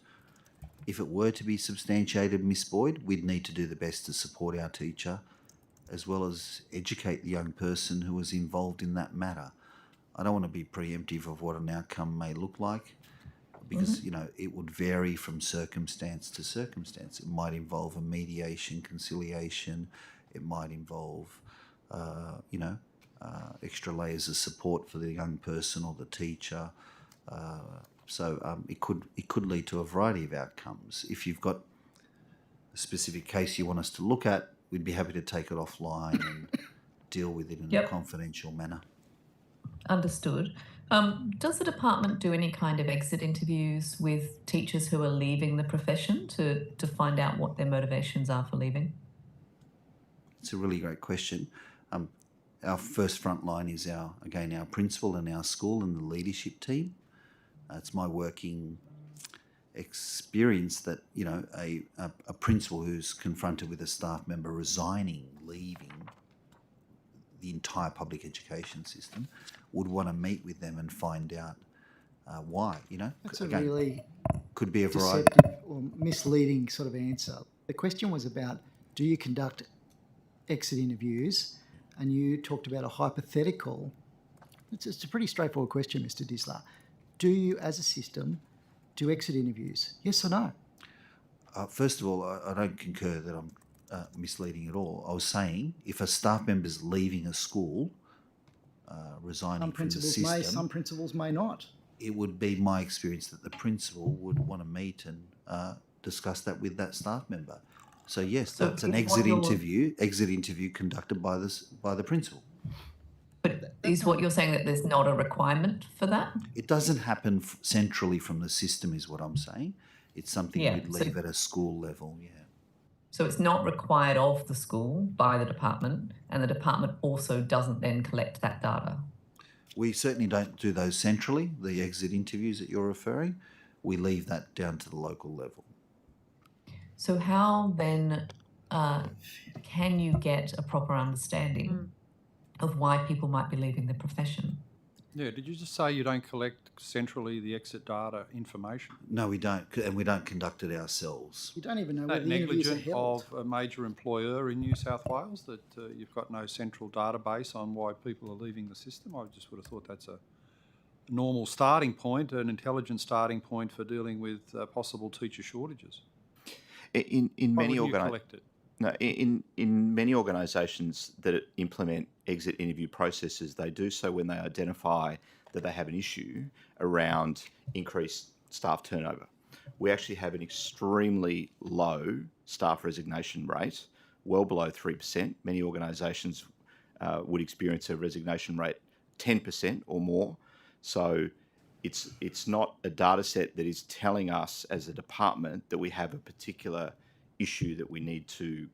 If it were to be substantiated, Miss Boyd, we'd need to do the best to support our teacher as well as educate the young person who was involved in that matter. I don't want to be preemptive of what an outcome may look like because, it would vary from circumstance to circumstance. It might involve a mediation, conciliation. It might involve, extra layers of support for the young person or the teacher. So it could lead to a variety of outcomes. If you've got a specific case you want us to look at, we'd be happy to take it offline and deal with it in a confidential manner. Understood. Does the department do any kind of exit interviews with teachers who are leaving the profession to find out what their motivations are for leaving? It's a really great question. Our first front line is our principal and our school and the leadership team. It's my working experience that, a principal who's confronted with a staff member resigning, leaving the entire public education system would want to meet with them and find out why, That's a really could be a variety. deceptive or misleading sort of answer. The question was about, do you conduct exit interviews? And you talked about a hypothetical. It's a pretty straightforward question, Mr. Disler. Do you, as a system, do exit interviews? Yes or no? First of all, I don't concur that I'm misleading at all. I was saying if a staff member's leaving a school, resigning from the system, some principals may not. It would be my experience that the principal would want to meet and discuss that with that staff member. So yes, that's an exit interview conducted by the principal. But is what you're saying that there's not a requirement for that? It doesn't happen centrally from the system is what I'm saying. It's something we'd leave at a school level, So it's not required of the school by the department, and the department also doesn't then collect that data? We certainly don't do those centrally, the exit interviews that you're referring. We leave that down to the local level. So how then can you get a proper understanding of why people might be leaving the profession? Yeah, did you just say you don't collect centrally the exit data information? No, we don't, and we don't conduct it ourselves. You don't even know That whether the interviews are negligent held. of a major employer in New South Wales that you've got no central database on why people are leaving the system? I just would have thought that's a normal starting point, an intelligent starting point for dealing with possible teacher shortages. In many collect it? No, in many organisations that implement exit interview processes, they do so when they identify that they have an issue around increased staff turnover. We actually have an extremely low staff resignation rate, well below 3%. Many organisations would experience a resignation rate 10% or more. So it's not a data set that is telling us as a department that we have a particular issue that we need to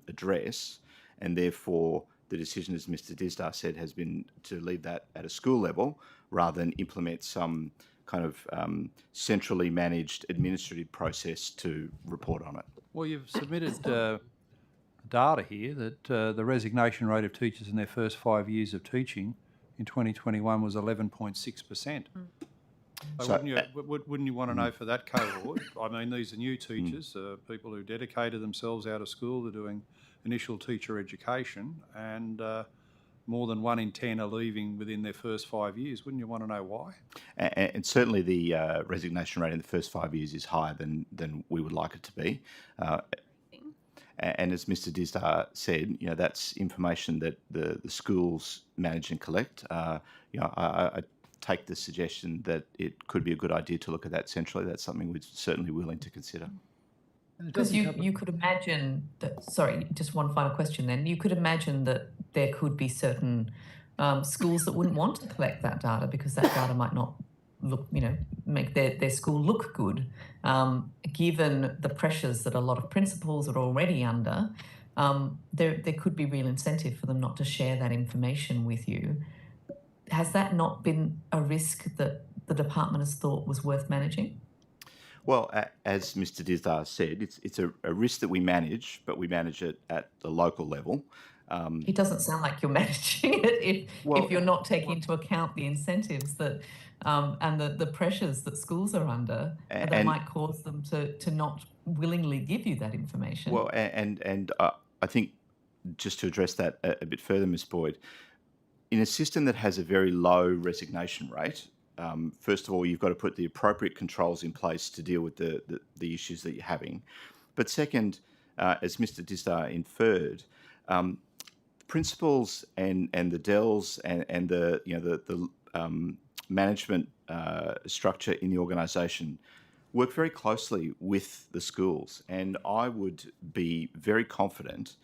address, and therefore the decision, as Mr. Disdar said, has been to leave that at a school level rather than implement some kind of centrally managed administrative process to report on it. Well, you've submitted data here that the resignation rate of teachers in their first 5 years of teaching in 2021 was 11.6%. So wouldn't you want to know for that cohort? I mean, these are new teachers, people who dedicated themselves out of school to doing initial teacher education, and more than 1 in 10 are leaving within their first 5 years. Wouldn't you want to know why? And certainly the resignation rate in the first 5 years is higher than we would like it to be. And as Mr. Dizdar said, that's information that the schools manage and collect. I take the suggestion that it could be a good idea to look at that centrally. That's something we're certainly willing to consider. Because you could imagine that, sorry, just one final question then. You could imagine that there could be certain schools that wouldn't want to collect that data because that data might not look, make their school look good, given the pressures that a lot of principals are already under. There could be real incentive for them not to share that information with you. Has that not been a risk that the department has thought was worth managing? Well, as Mr. Dizdar said, it's a risk that we manage, but we manage it at the local level. It doesn't sound like you're managing it if you're not taking into account the incentives that and the pressures that schools are under that might cause them to not willingly give you that information. Well, and I think just to address that a bit further, Ms. Boyd, in a system that has a very low resignation rate, first of all, you've got to put the appropriate controls in place to deal with the issues that you're having. But second, as Mr. Dizdar inferred, principals and the DELs and the management structure in the organisation work very closely with the schools, and I would be very confident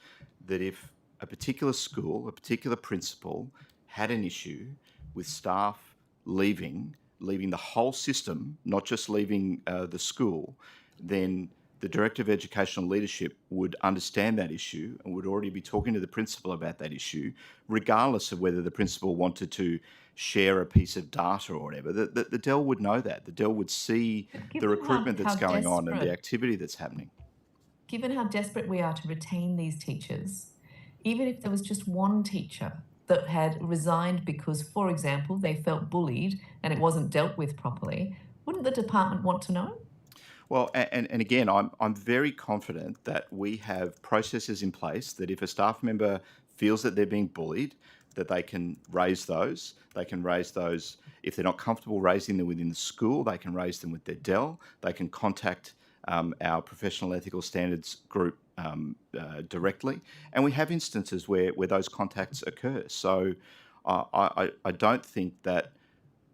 that if a particular school, a particular principal had an issue with staff leaving the whole system, not just leaving the school, then the Director of Educational Leadership would understand that issue and would already be talking to the principal about that issue, regardless of whether the principal wanted to share a piece of data or whatever. The DEL would know that. The DEL would see the recruitment that's going on and the activity that's happening. Given how desperate we are to retain these teachers, even if there was just one teacher that had resigned because, for example, they felt bullied and it wasn't dealt with properly, wouldn't the department want to know? Well, and again, I'm very confident that we have processes in place that if a staff member feels that they're being bullied, that they can raise those. They can raise those if they're not comfortable raising them within the school. They can raise them with their DEL. They can contact our professional ethical standards group directly, and we have instances where those contacts occur. So I don't think that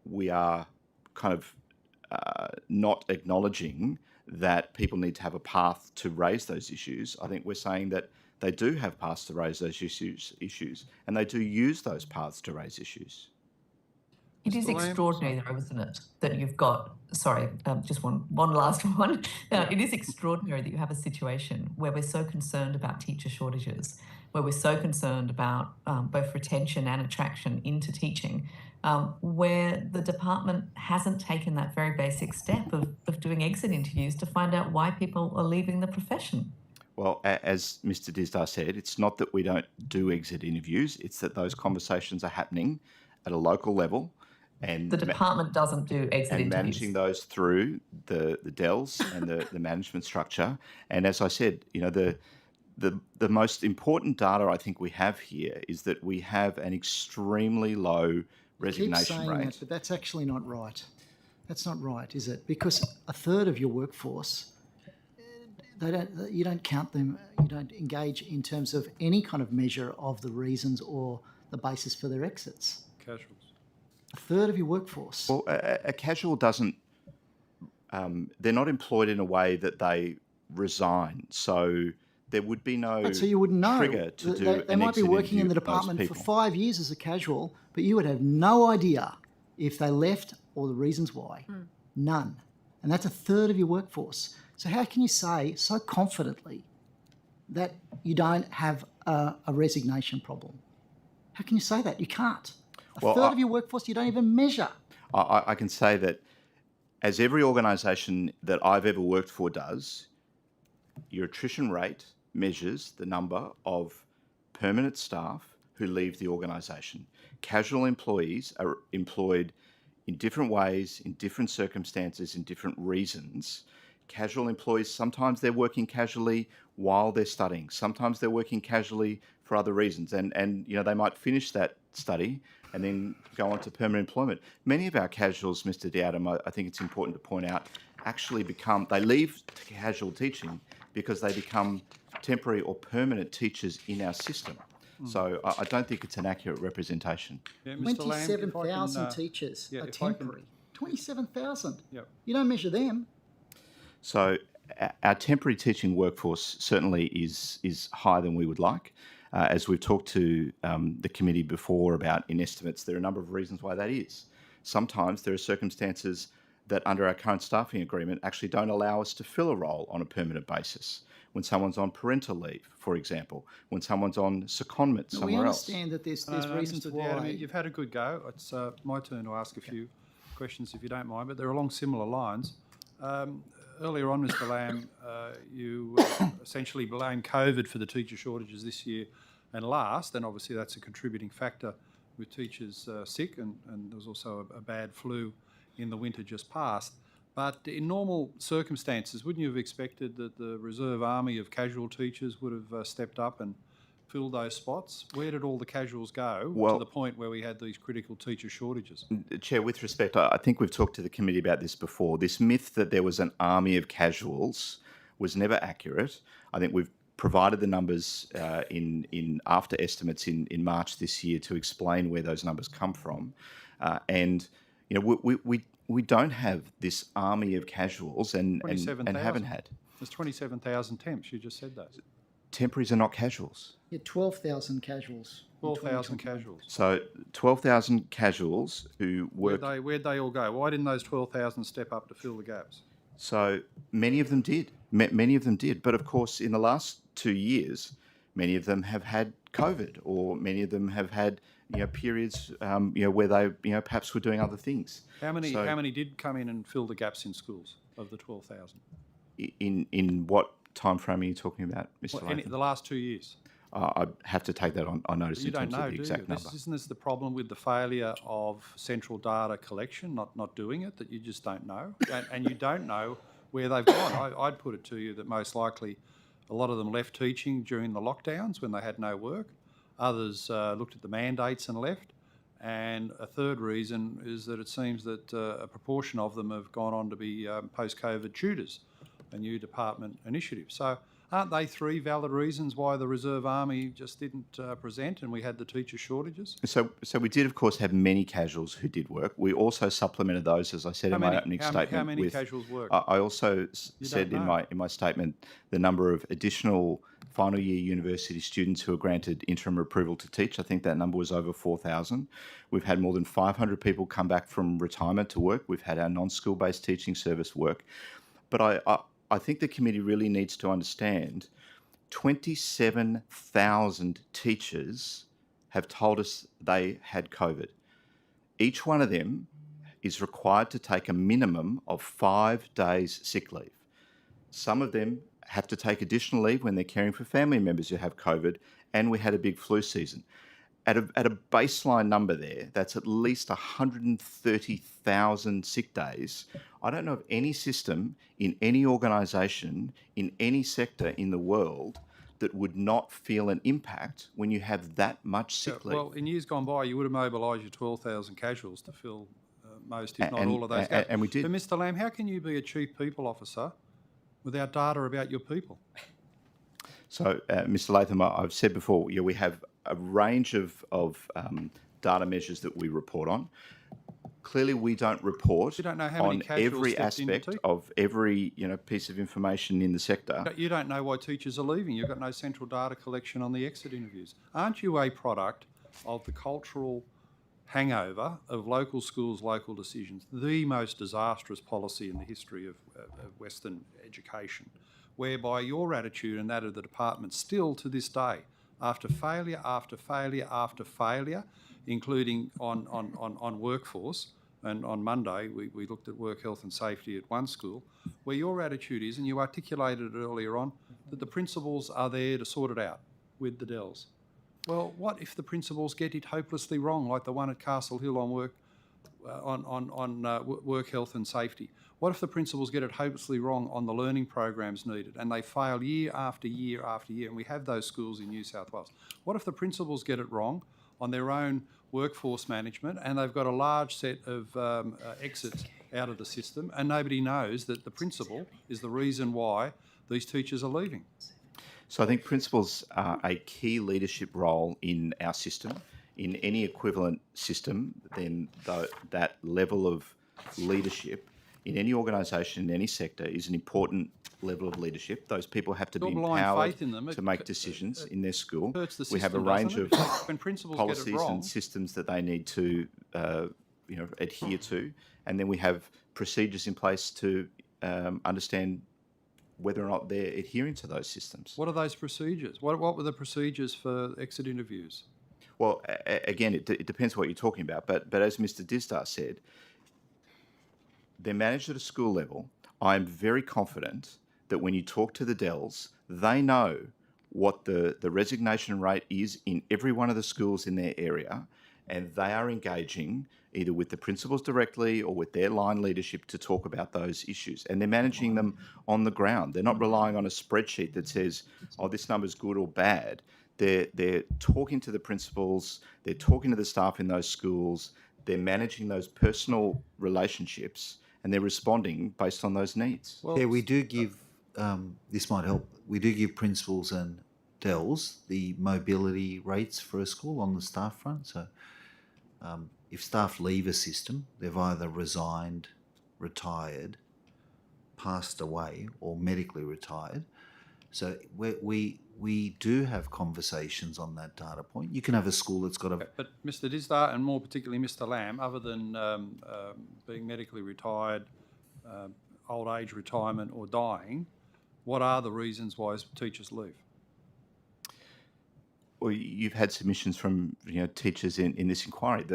we are kind of not acknowledging that people need to have a path to raise those issues. I think we're saying that they do have paths to raise those issues, and they do use those paths to raise issues. It is extraordinary, though, isn't it, that you've got, sorry, just one last one. It is extraordinary that you have a situation where we're so concerned about teacher shortages, where we're so concerned about both retention and attraction into teaching, where the department hasn't taken that very basic step of doing exit interviews to find out why people are leaving the profession. Well, as Mr. Dizdar said, it's not that we don't do exit interviews, it's that those conversations are happening at a local level. And the department doesn't do exit interviews. And managing those through the DELs and the management structure. And as I said, the most important data I think we have here is that we have an extremely low resignation rate. That, but that's actually not right. That's not right, is it? Because a third of your workforce, you don't count them, you don't engage in terms of any kind of measure of the reasons or the basis for their exits. Casuals. A third of your workforce. Well, a casual doesn't, they're not employed in a way that they resign. So there would be no so you wouldn't know. Trigger to do They might be working in the department for 5 years as a casual, but you would have no idea if they left or the reasons why. None. And that's a third of your workforce. So how can you say so confidently that you don't have a resignation problem? How can you say that? You can't. A third of your workforce you don't even measure. I can say that as every organisation that I've ever worked for does, your attrition rate measures the number of permanent staff who leave the organisation. Casual employees are employed in different ways, in different circumstances, in different reasons. Casual employees, sometimes they're working casually while they're studying. Sometimes they're working casually for other reasons. And you know, they might finish that study and then go on to permanent employment. Many of our casuals, Mr. Dowdham, I think it's important to point out, actually they leave casual teaching because they become temporary or permanent teachers in our system. So I don't think it's an accurate representation. Yeah, Mr. Lamb, if I can, 27,000 teachers yeah, are if I can- temporary. 27,000. Yep. You don't measure them. So our temporary teaching workforce certainly is higher than we would like. As we've talked to the committee before about in estimates, there are a number of reasons why that is. Sometimes there are circumstances that under our current staffing agreement actually don't allow us to fill a role on a permanent basis. When someone's on parental leave, for example, when someone's on secondment We somewhere else. understand that there's No, reasons Mr. why. Dowdham, you've had a good go. It's my turn to ask a few questions, if you don't mind, but they're along similar lines. Earlier on, Mr. Lamb, you essentially blamed COVID for the teacher shortages this year and last, and obviously that's a contributing factor with teachers sick, and there was also a bad flu in the winter just past. But in normal circumstances, wouldn't you have expected that the reserve army of casual teachers would have stepped up and filled those spots? Where did all the casuals go to the point where we had these critical teacher shortages? Chair, with respect, I think we've talked to the committee about this before. This myth that there was an army of casuals was never accurate. I think we've provided the numbers in after estimates in March this year to explain where those numbers come from. And you know, we don't have this army of casuals and haven't had. There's 27,000 temps, you just said that. Temporaries are not casuals. Yeah, 12,000 casuals. in 12,000 2021. casuals. So 12,000 casuals who work. Where'd they all go? Why didn't those 12,000 step up to fill the gaps? So many of them did. Many of them did. But of course, in the last 2 years, many of them have had COVID, or many of them have had periods where they perhaps were doing other things. How many did come in and fill the gaps in schools of the 12,000? In what time frame are you talking about, Mr. Latham? The last 2 years. I have to take that on notice You in don't terms know, of the do exact you? number. Isn't this the problem with the failure of central data collection, not doing it, that you just don't know? and you don't know where they've gone. I'd put it to you that most likely a lot of them left teaching during the lockdowns when they had no work. Others looked at the mandates and left. And a third reason is that it seems that a proportion of them have gone on to be post-COVID tutors, a new department initiative. So aren't they three valid reasons why the Reserve Army just didn't present and we had the teacher shortages? So we did, of course, have many casuals who did work. We also supplemented those, as I said in my opening statement. How many with, casuals work? I also said in my statement the number of additional final year university students who were granted interim approval to teach. I think that number was over 4,000. We've had more than 500 people come back from retirement to work. We've had our non-school based teaching service work. But I think the committee really needs to understand 27,000 teachers have told us they had COVID. Each one of them is required to take a minimum of 5 days sick leave. Some of them have to take additional leave when they're caring for family members who have COVID, and we had a big flu season. At a baseline number there, that's at least 130,000 sick days. I don't know of any system in any organisation, in any sector in the world that would not feel an impact when you have that much sick leave. Well, in years gone by, you would have mobilised your 12,000 casuals to fill most, if not all of those gaps. And we did. But Mr. Lamb, how can you be a chief people officer without data about your people? So, Mr. Latham, I've said before, we have a range of data measures that we report on. Clearly, we don't report You don't know how many on casuals every stepped into aspect teaching. of every piece of information in the sector. You don't know why teachers are leaving. You've got no central data collection on the exit interviews. Aren't you a product of the cultural hangover of local schools, local decisions, the most disastrous policy in the history of Western education, whereby your attitude and that of the department still to this day, after failure after failure after failure, including on workforce, and on Monday we looked at work health and safety at one school, where your attitude is, and you articulated it earlier on, that the principals are there to sort it out with the Dells. Well, what if the principals get it hopelessly wrong, like the one at Castle Hill on work work health and safety? What if the principals get it hopelessly wrong on the learning programs needed and they fail year after year after year, and we have those schools in New South Wales? What if the principals get it wrong on their own workforce management and they've got a large set of exits out of the system and nobody knows that the principal is the reason why these teachers are leaving? So I think principals are a key leadership role in our system. In any equivalent system, then that level of leadership in any organisation, in any sector, is an important level of leadership. Those people have to be empowered to make decisions in their school. We have a range of policies and systems that they need to adhere to, and then we have procedures in place to understand whether or not they're adhering to those systems. What are those procedures? What were the procedures for exit interviews? Well, again, it depends what you're talking about. But as Mr. Dizdar said, they're managed at a school level. I'm very confident that when you talk to the DELs, they know what the resignation rate is in every one of the schools in their area, and they are engaging either with the principals directly or with their line leadership to talk about those issues. And they're managing them on the ground. They're not relying on a spreadsheet that says, oh, this number's good or bad. They're talking to the principals, they're talking to the staff in those schools, they're managing those personal relationships, and they're responding based on those needs. Well, yeah, we do give, this might help, we do give principals and DELs the mobility rates for a school on the staff front. So if staff leave a system, they've either resigned, retired, passed away, or medically retired. So we do have conversations on that data point. You can have a school that's got a... But Mr. Dizdar, and more particularly Mr. Lamb, other than being medically retired, old age retirement or dying, what are the reasons why teachers leave? Well, you've had submissions from teachers in this inquiry.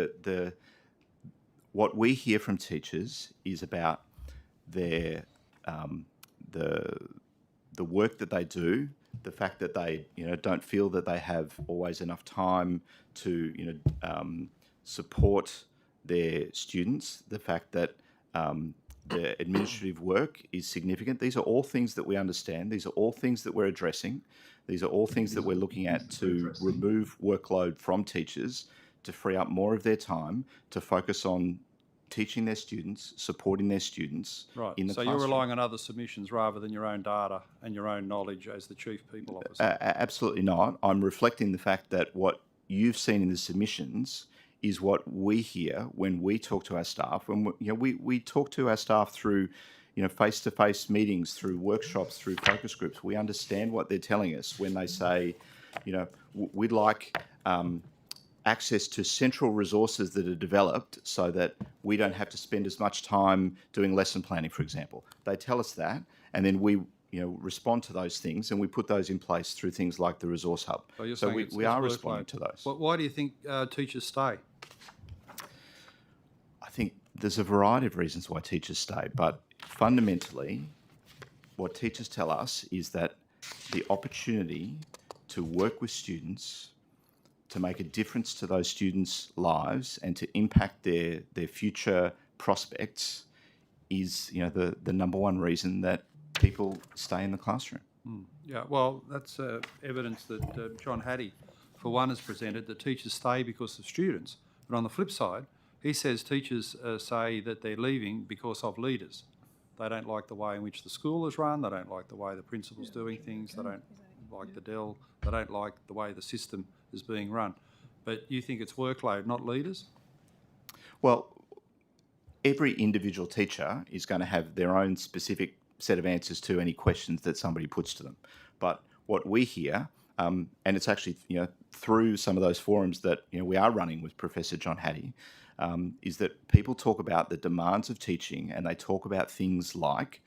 What we hear from teachers is about their the work that they do, the fact that they don't feel that they have always enough time to support their students, the fact that the administrative work is significant. These are all things that we understand. These are all things that we're addressing. These are all things that we're looking at to remove workload from teachers, to free up more of their time to focus on teaching their students, supporting their students in the classroom. So you're relying on other submissions rather than your own data and your own knowledge as the Chief People Officer? Absolutely not. I'm reflecting the fact that what you've seen in the submissions is what we hear when we talk to our staff. When we talk to our staff through face-to-face meetings, through workshops, through focus groups. We understand what they're telling us when they say, we'd like access to central resources that are developed so that we don't have to spend as much time doing lesson planning, for example. They tell us that, and then we respond to those things, and we put those in place through things like the Resource Hub. So we are responding to those. Why do you think teachers stay? I think there's a variety of reasons why teachers stay, but fundamentally, what teachers tell us is that the opportunity to work with students, to make a difference to those students' lives and to impact their future prospects is the number one reason that people stay in the classroom. Yeah, well, that's evidence that John Hattie, for one, has presented that teachers stay because of students. But on the flip side, he says teachers say that they're leaving because of leaders. They don't like the way in which the school is run. They don't like the way the principal's doing things. They don't like the DEL. They don't like the way the system is being run. But you think it's workload, not leaders? Well, every individual teacher is going to have their own specific set of answers to any questions that somebody puts to them. But what we hear, and it's actually through some of those forums that we are running with Professor John Hattie, is that people talk about the demands of teaching, and they talk about things like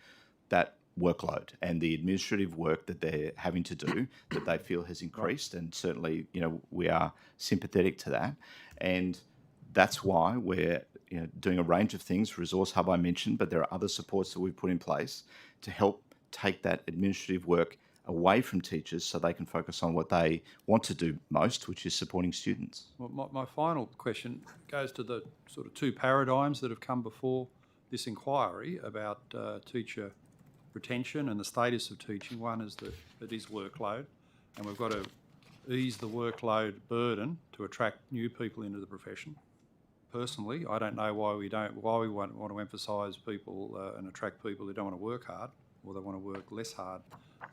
that workload and the administrative work that they're having to do that they feel has increased. And certainly, we are sympathetic to that. And that's why we're doing a range of things. Resource Hub I mentioned, but there are other supports that we've put in place to help take that administrative work away from teachers so they can focus on what they want to do most, which is supporting students. Well, my final question goes to the sort of two paradigms that have come before this inquiry about teacher retention and the status of teaching. One is that it is workload, and we've got to ease the workload burden to attract new people into the profession. Personally, I don't know why we want to emphasise people and attract people who don't want to work hard, or they want to work less hard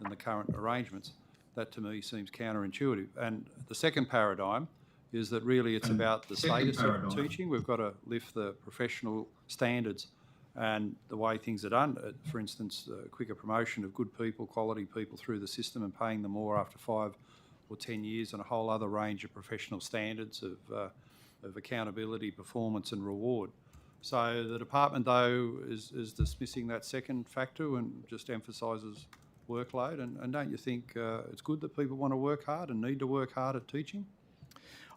than the current arrangements. That to me seems counterintuitive. And the second paradigm is that really it's about the status of teaching. We've got to lift the professional standards and the way things are done. For instance, quicker promotion of good people, quality people through the system, and paying them more after 5 or 10 years, and a whole other range of professional standards of accountability, performance and reward. So the department, though, is dismissing that second factor and just emphasises workload. And don't you think it's good that people want to work hard and need to work hard at teaching?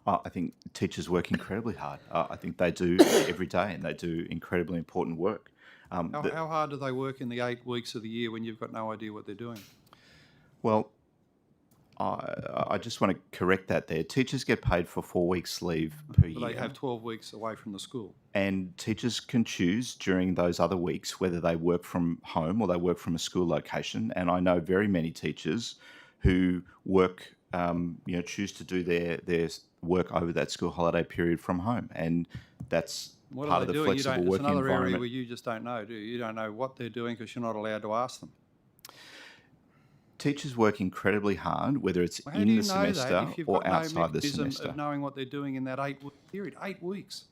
I think teachers work incredibly hard. I think they do every day, and they do incredibly important work. How hard do they work in the 8 weeks of the year when you've got no idea what they're doing? Well, I just want to correct that there. Teachers get paid for 4 weeks leave per year. They have 12 weeks away from the school. And teachers can choose during those other weeks whether they work from home or they work from a school location. And I know very many teachers who work, choose to do their work over that school holiday period from home. And that's part of the flexible working environment. It's another area where you just don't know, do you? You don't know what they're doing because you're not allowed to ask them. Teachers work incredibly hard, whether it's in the semester or outside the semester. Of knowing what they're doing in that 8-week period. 8 weeks.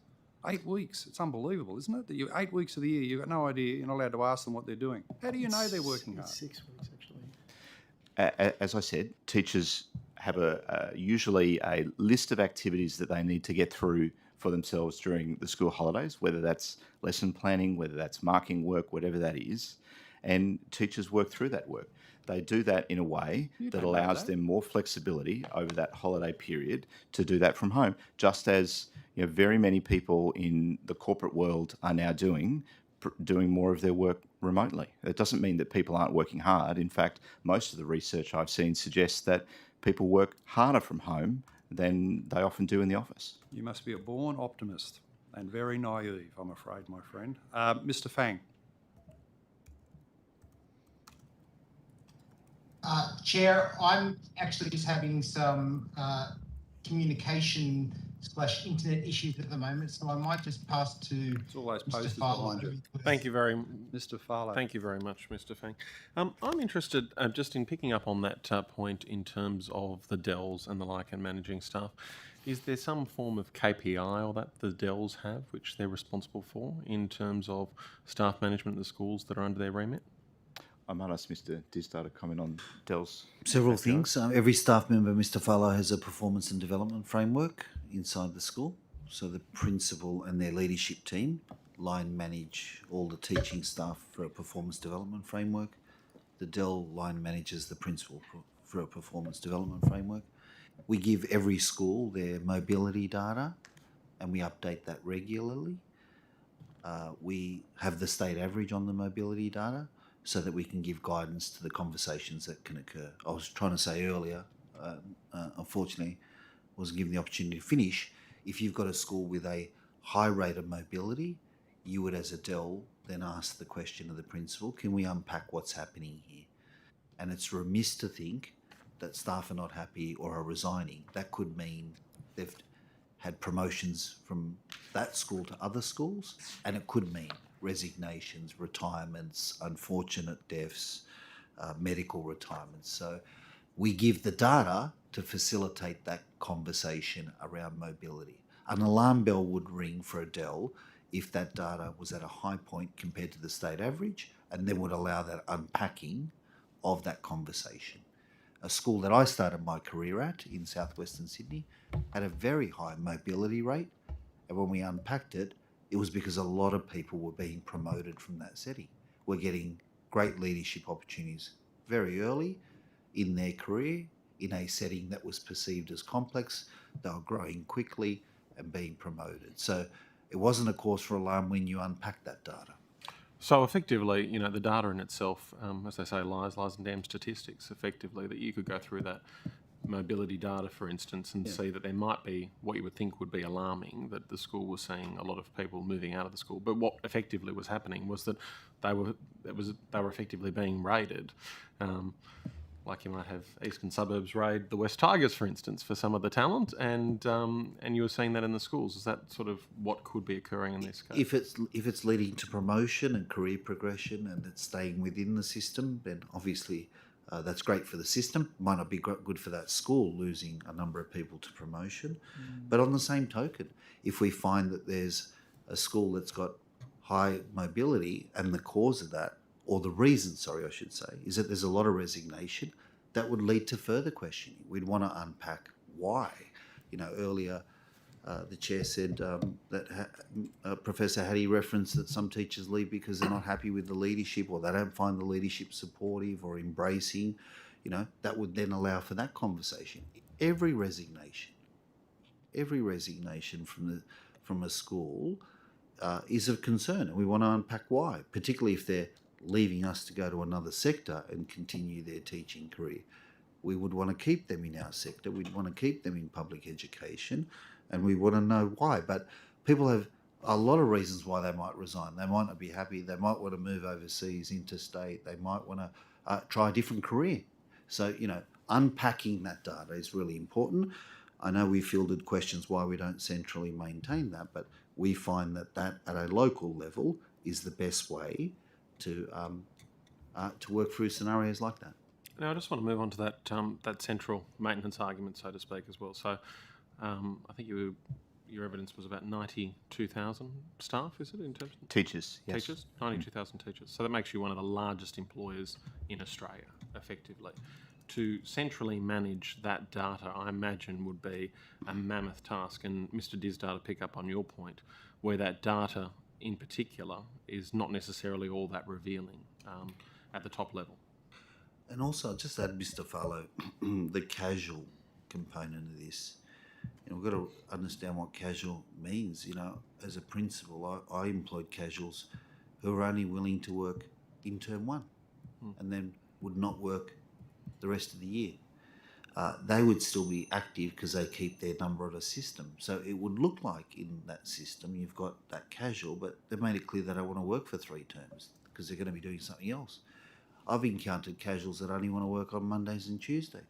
8 weeks. It's unbelievable, isn't it? That you 8 weeks of the year, you've got no idea, you're not allowed to ask them what they're doing. How do you know they're working hard? 6 weeks, actually. As I said, teachers have usually a list of activities that they need to get through for themselves during the school holidays, whether that's lesson planning, whether that's marking work, whatever that is. And teachers work through that work. They do that in a way that allows them more flexibility over that holiday period to do that from home, just as very many people in the corporate world are now doing more of their work remotely. It doesn't mean that people aren't working hard. In fact, most of the research I've seen suggests that people work harder from home than they often do in the office. You must be a born optimist and very naive, I'm afraid, my friend. Mr. Fang. Chair, I'm actually just having some communication / internet issues at the moment, so I might just pass to It's all those Mr. posters Farlow. behind you. Thank you very Mr. Farlow. Thank you very much, Mr. Fang. I'm interested just in picking up on that point in terms of the DELs and the like and managing staff. Is there some form of KPI or that the DELs have, which they're responsible for in terms of staff management of the schools that are under their remit? I might ask Mr. Disdar to comment on Dell's. Several things. Every staff member, Mr. Farlow, has a performance and development framework inside the school. So the principal and their leadership team line manage all the teaching staff for a performance development framework. The Dell line manages the principal for a performance development framework. We give every school their mobility data and we update that regularly. We have the state average on the mobility data, so that we can give guidance to the conversations that can occur. I was trying to say earlier, unfortunately, wasn't given the opportunity to finish. If you've got a school with a high rate of mobility, you would, as a DEL, then ask the question of the principal, can we unpack what's happening here? And it's remiss to think that staff are not happy or are resigning. That could mean they've had promotions from that school to other schools, and it could mean resignations, retirements, unfortunate deaths, medical retirements. So we give the data to facilitate that conversation around mobility. An alarm bell would ring for a DEL if that data was at a high point compared to the state average, and then would allow that unpacking of that conversation. A school that I started my career at in southwestern Sydney had a very high mobility rate, and when we unpacked it, it was because a lot of people were being promoted from that setting. We're getting great leadership opportunities very early in their career in a setting that was perceived as complex. They were growing quickly and being promoted. So it wasn't a cause for alarm when you unpack that data. So effectively, the data in itself, as they say, lies and damn statistics, effectively, that you could go through that mobility data, for instance, and see that there might be what you would think would be alarming, that the school was seeing a lot of people moving out of the school. But what effectively was happening was that they were effectively being raided. Like you might have eastern suburbs raid the West Tigers, for instance, for some of the talent, and you were seeing that in the schools. Is that sort of what could be occurring in this case? If it's leading to promotion and career progression and it's staying within the system, then obviously that's great for the system. Might not be good for that school losing a number of people to promotion. But on the same token, if we find that there's a school that's got high mobility and the cause of that, or the reason, sorry, I should say, is that there's a lot of resignation, that would lead to further questioning. We'd want to unpack why. Earlier the chair said that Professor Hattie referenced that some teachers leave because they're not happy with the leadership, or they don't find the leadership supportive or embracing. That would then allow for that conversation. Every resignation from a school is of concern, and we want to unpack why, particularly if they're leaving us to go to another sector and continue their teaching career. We would want to keep them in our sector. We'd want to keep them in public education, and we want to know why. But people have a lot of reasons why they might resign. They might not be happy. They might want to move overseas, interstate. They might want to try a different career. So, unpacking that data is really important. I know we fielded questions why we don't centrally maintain that, but we find that at a local level is the best way to work through scenarios like that. Now, I just want to move on to that central maintenance argument, so to speak, as well. So, I think your evidence was about 92,000 staff, is it, in terms of Teachers, yes. Teachers, 92,000 teachers. So that makes you one of the largest employers in Australia, effectively. To centrally manage that data, I imagine, would be a mammoth task. And Mr. Disdar, to pick up on your point, where that data in particular is not necessarily all that revealing at the top level. And also, just add, Mr. Farlow, the casual component of this. We've got to understand what casual means. As a principal, I employed casuals who were only willing to work in term one and then would not work the rest of the year. They would still be active because they keep their number on a system. So it would look like in that system you've got that casual, but they made it clear they don't want to work for 3 terms because they're going to be doing something else. I've encountered casuals that only want to work on Mondays and Tuesdays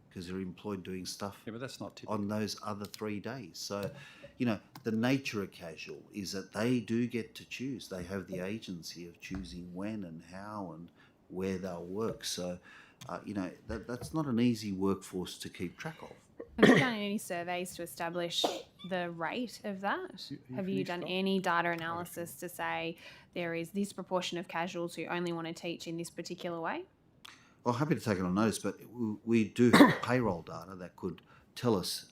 because they're employed doing stuff Yeah, but that's not typical. on those other 3 days. So, the nature of casual is that they do get to choose. They have the agency of choosing when and how and where they'll work. So, that's not an easy workforce to keep track of. Have you done any surveys to establish the rate of that? Have you done any data analysis to say there is this proportion of casuals who only want to teach in this particular way? Well, happy to take it on notice, but we do have payroll data that could tell us,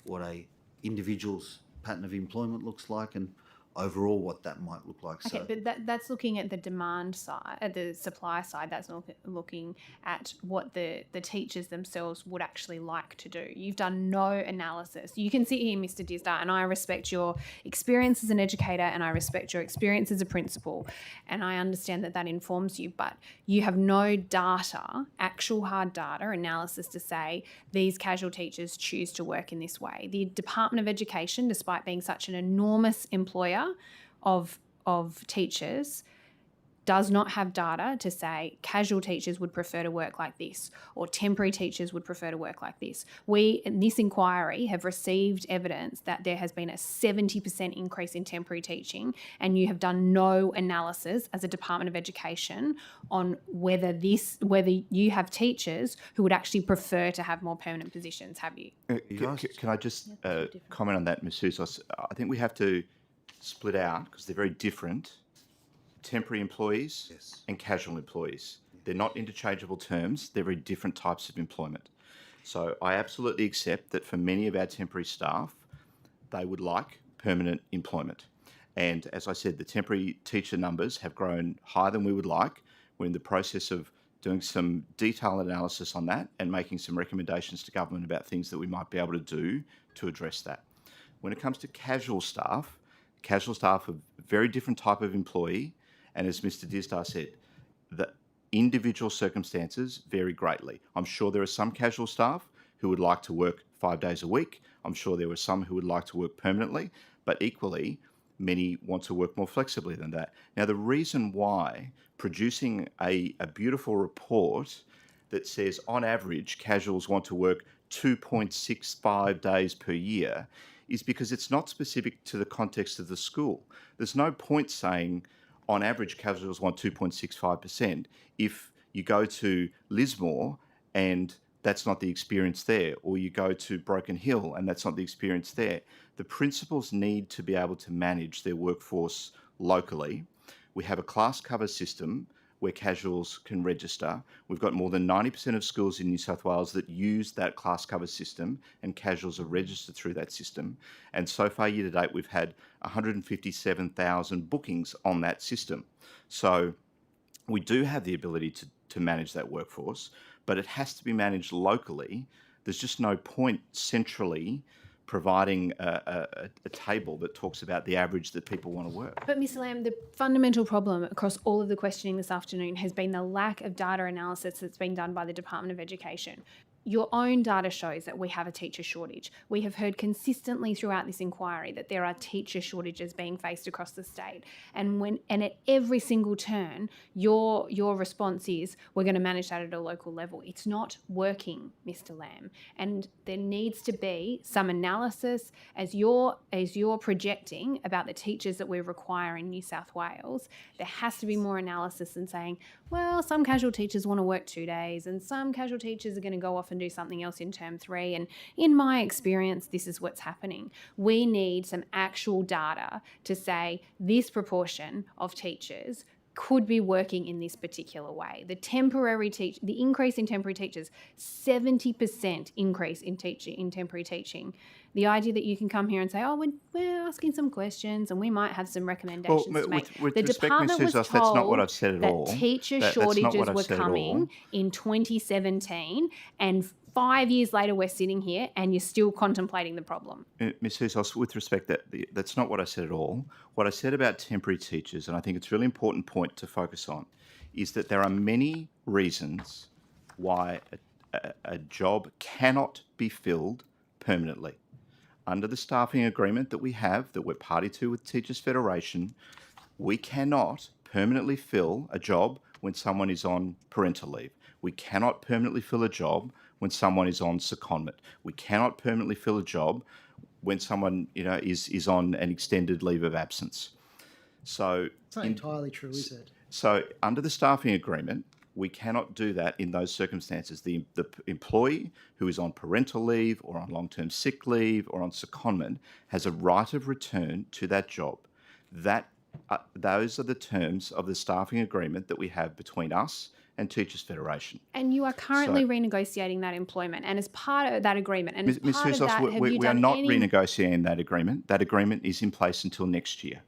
what a individual's pattern of employment looks like and overall what that might look like. Okay, So, but that's looking at the demand side, at the supply side. That's not looking at what the teachers themselves would actually like to do. You've done no analysis. You can sit here, Mr. Disdar, and I respect your experience as an educator and I respect your experience as a principal, and I understand that informs you, but you have no data, actual hard data analysis to say these casual teachers choose to work in this way. The Department of Education, despite being such an enormous employer of teachers, does not have data to say casual teachers would prefer to work like this or temporary teachers would prefer to work like this. We, in this inquiry, have received evidence that there has been a 70% increase in temporary teaching, and you have done no analysis as a Department of Education on whether you have teachers who would actually prefer to have more permanent positions, have you? Can I just comment on that, Ms. Sousos? I think we have to split out, because they're very different, temporary employees Yes. and casual employees. They're not interchangeable terms. They're very different types of employment. So I absolutely accept that for many of our temporary staff, they would like permanent employment. And as I said, the temporary teacher numbers have grown higher than we would like. We're in the process of doing some detailed analysis on that and making some recommendations to government about things that we might be able to do to address that. When it comes to casual staff are a very different type of employee, And as Mr. Disdar said, the individual circumstances vary greatly. I'm sure there are some casual staff who would like to work 5 days a week. I'm sure there are some who would like to work permanently, but equally, many want to work more flexibly than that. Now, the reason why producing a beautiful report that says on average casuals want to work 2.65 days per year is because it's not specific to the context of the school. There's no point saying on average casuals want 2.65% if you go to Lismore and that's not the experience there, or you go to Broken Hill and that's not the experience there. The principals need to be able to manage their workforce locally. We have a class cover system where casuals can register. We've got more than 90% of schools in New South Wales that use that class cover system, and casuals are registered through that system. And so far, year to date, we've had 157,000 bookings on that system. So we do have the ability to manage that workforce, but it has to be managed locally. There's just no point centrally providing a table that talks about the average that people want to work. But Mr. Lamb, the fundamental problem across all of the questioning this afternoon has been the lack of data analysis that's been done by the Department of Education. Your own data shows that we have a teacher shortage. We have heard consistently throughout this inquiry that there are teacher shortages being faced across the state. And at every single turn, your response is, we're going to manage that at a local level. It's not working, Mr. Lamb. And there needs to be some analysis as you're projecting about the teachers that we require in New South Wales. There has to be more analysis than saying, well, some casual teachers want to work 2 days and some casual teachers are going to go off and do something else in term 3. And in my experience, this is what's happening. We need some actual data to say this proportion of teachers could be working in this particular way. The increase in temporary teachers, 70% increase in temporary teaching. The idea that you can come here and say, oh, we're asking some questions and we might have some recommendations to make. With The respect, department Ms. was Sousa, that's not what told I've said at that all. teacher That's not what shortages I've were said at all. coming in 2017, and 5 years later we're sitting here and you're still contemplating the problem. Ms. Housos, with respect, that's not what I said at all. What I said about temporary teachers, and I think it's a really important point to focus on, is that there are many reasons why a job cannot be filled permanently. Under the staffing agreement that we have, that we're party to with Teachers Federation, we cannot permanently fill a job when someone is on parental leave. We cannot permanently fill a job when someone is on secondment. We cannot permanently fill a job when someone is on an extended leave of absence. So It's not entirely true, is it? So under the staffing agreement, we cannot do that in those circumstances. The employee who is on parental leave or on long-term sick leave or on secondment has a right of return to that job. Those are the terms of the staffing agreement that we have between us and Teachers Federation. And you are currently renegotiating that employment, and as part of that agreement, and as Ms. part of Housos, that, have we you are done not any... renegotiating that agreement. That agreement is in place until next year.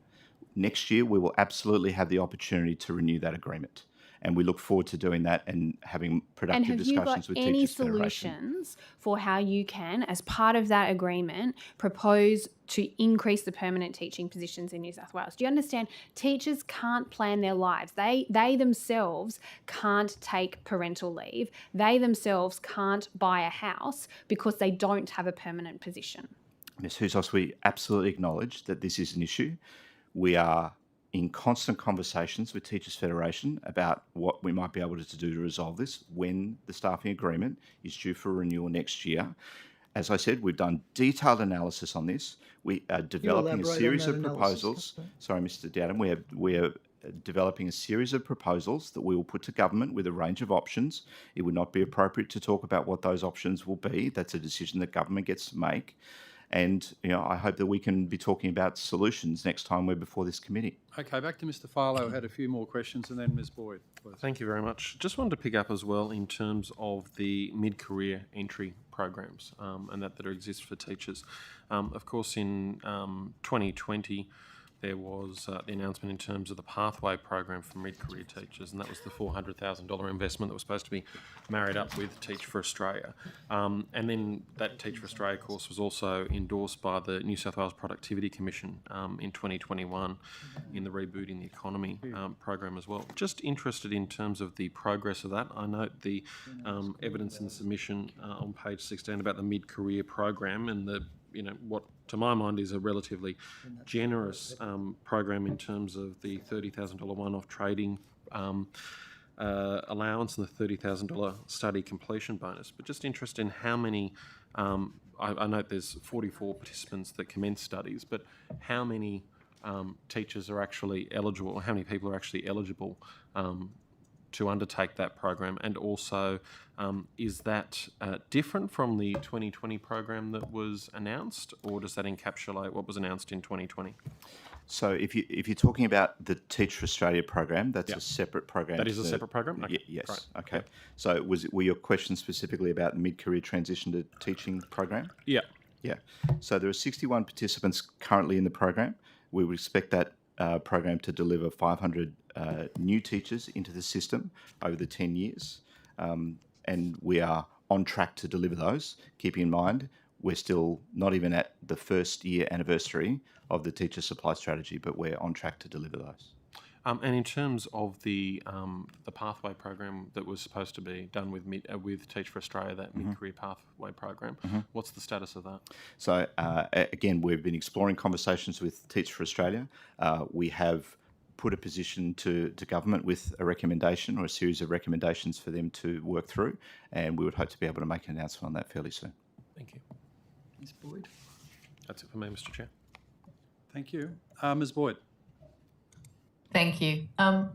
Next year, we will absolutely have the opportunity to renew that agreement. And we look forward to doing that and having productive discussions with Teachers Federation. And have you got any solutions for how you can, as part of that agreement, propose to increase the permanent teaching positions in New South Wales? Do you understand? Teachers can't plan their lives. They themselves can't take parental leave. They themselves can't buy a house because they don't have a permanent position. Ms. Housos, we absolutely acknowledge that this is an issue. We are in constant conversations with Teachers Federation about what we might be able to do to resolve this when the staffing agreement is due for renewal next year. As I said, we've done detailed analysis on this. We are developing a series of proposals. Sorry, Mr. Dowden. We are developing a series of proposals that we will put to government with a range of options. It would not be appropriate to talk about what those options will be. That's a decision that government gets to make. And I hope that we can be talking about solutions next time we're before this committee. Okay, back to Mr. Farlow, who had a few more questions, and then Ms. Boyd, please. Thank you very much. Just wanted to pick up as well in terms of the mid-career entry programs and that exist for teachers. Of course, in 2020, there was the announcement in terms of the pathway program for mid-career teachers, and that was the $400,000 investment that was supposed to be married up with Teach for Australia. And then that Teach for Australia course was also endorsed by the New South Wales Productivity Commission in 2021 in the Rebooting the Economy program as well. Just interested in terms of the progress of that. I note the evidence in the submission on page 16 about the mid-career program and the what to my mind is a relatively generous program in terms of the $30,000 one-off trading allowance and the $30,000 study completion bonus. But just interested in how many, I note there's 44 participants that commence studies, but how many teachers are actually eligible, or how many people are actually eligible to undertake that program, and also is that different from the 2020 program that was announced, or does that encapsulate what was announced in 2020? So if you're talking about the Teach for Australia program, that's a separate program. That is a separate program? Okay. Yes. Great. Okay. Yep. So were your questions specifically about the mid-career transition to teaching program? Yeah. Yeah. So there are 61 participants currently in the program. We would expect that program to deliver 500 new teachers into the system over the 10 years. And we are on track to deliver those. Keeping in mind, we're still not even at the first year anniversary of the teacher supply strategy, but we're on track to deliver those. And in terms of the pathway program that was supposed to be done with Teach for Australia, that mid-career pathway program, what's the status of that? So again, we've been exploring conversations with Teach for Australia. We have put a position to government with a recommendation or a series of recommendations for them to work through, and we would hope to be able to make an announcement on that fairly soon. Thank you. Ms. Boyd. That's it for me, Mr. Chair. Thank you. Ms. Boyd. Thank you. Can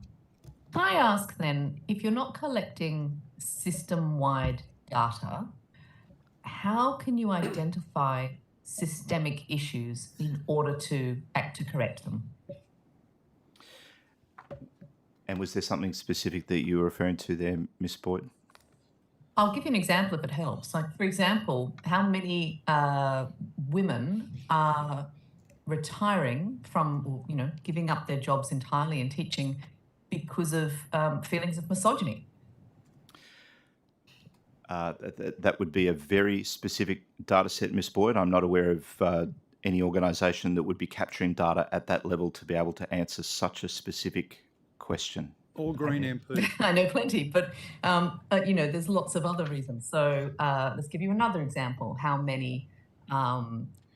I ask then, if you're not collecting system-wide data, how can you identify systemic issues in order to act to correct them? And was there something specific that you were referring to there, Ms. Boyd? I'll give you an example if it helps. Like, for example, how many women are retiring from, or, giving up their jobs entirely in teaching because of feelings of misogyny? That would be a very specific data set, Ms. Boyd. I'm not aware of any organisation that would be capturing data at that level to be able to answer such a specific question. All Green MP. I know plenty, but there's lots of other reasons. So let's give you another example. How many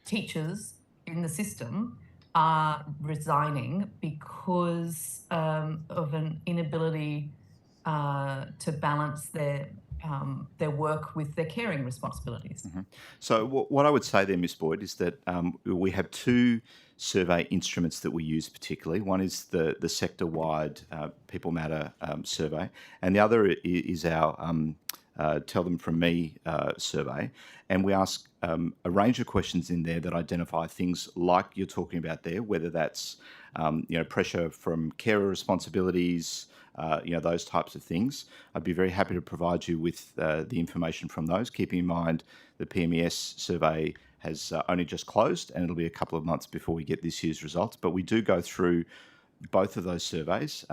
teachers in the system are resigning because of an inability to balance their work with their caring responsibilities? So what I would say there, Ms. Boyd, is that we have two survey instruments that we use particularly. One is the sector-wide People Matter survey, and the other is our Tell Them From Me survey. And we ask a range of questions in there that identify things like you're talking about there, whether that's pressure from carer responsibilities, those types of things. I'd be very happy to provide you with the information from those, keeping in mind the PMES survey has only just closed, and it'll be a couple of months before we get this year's results. But we do go through both of those surveys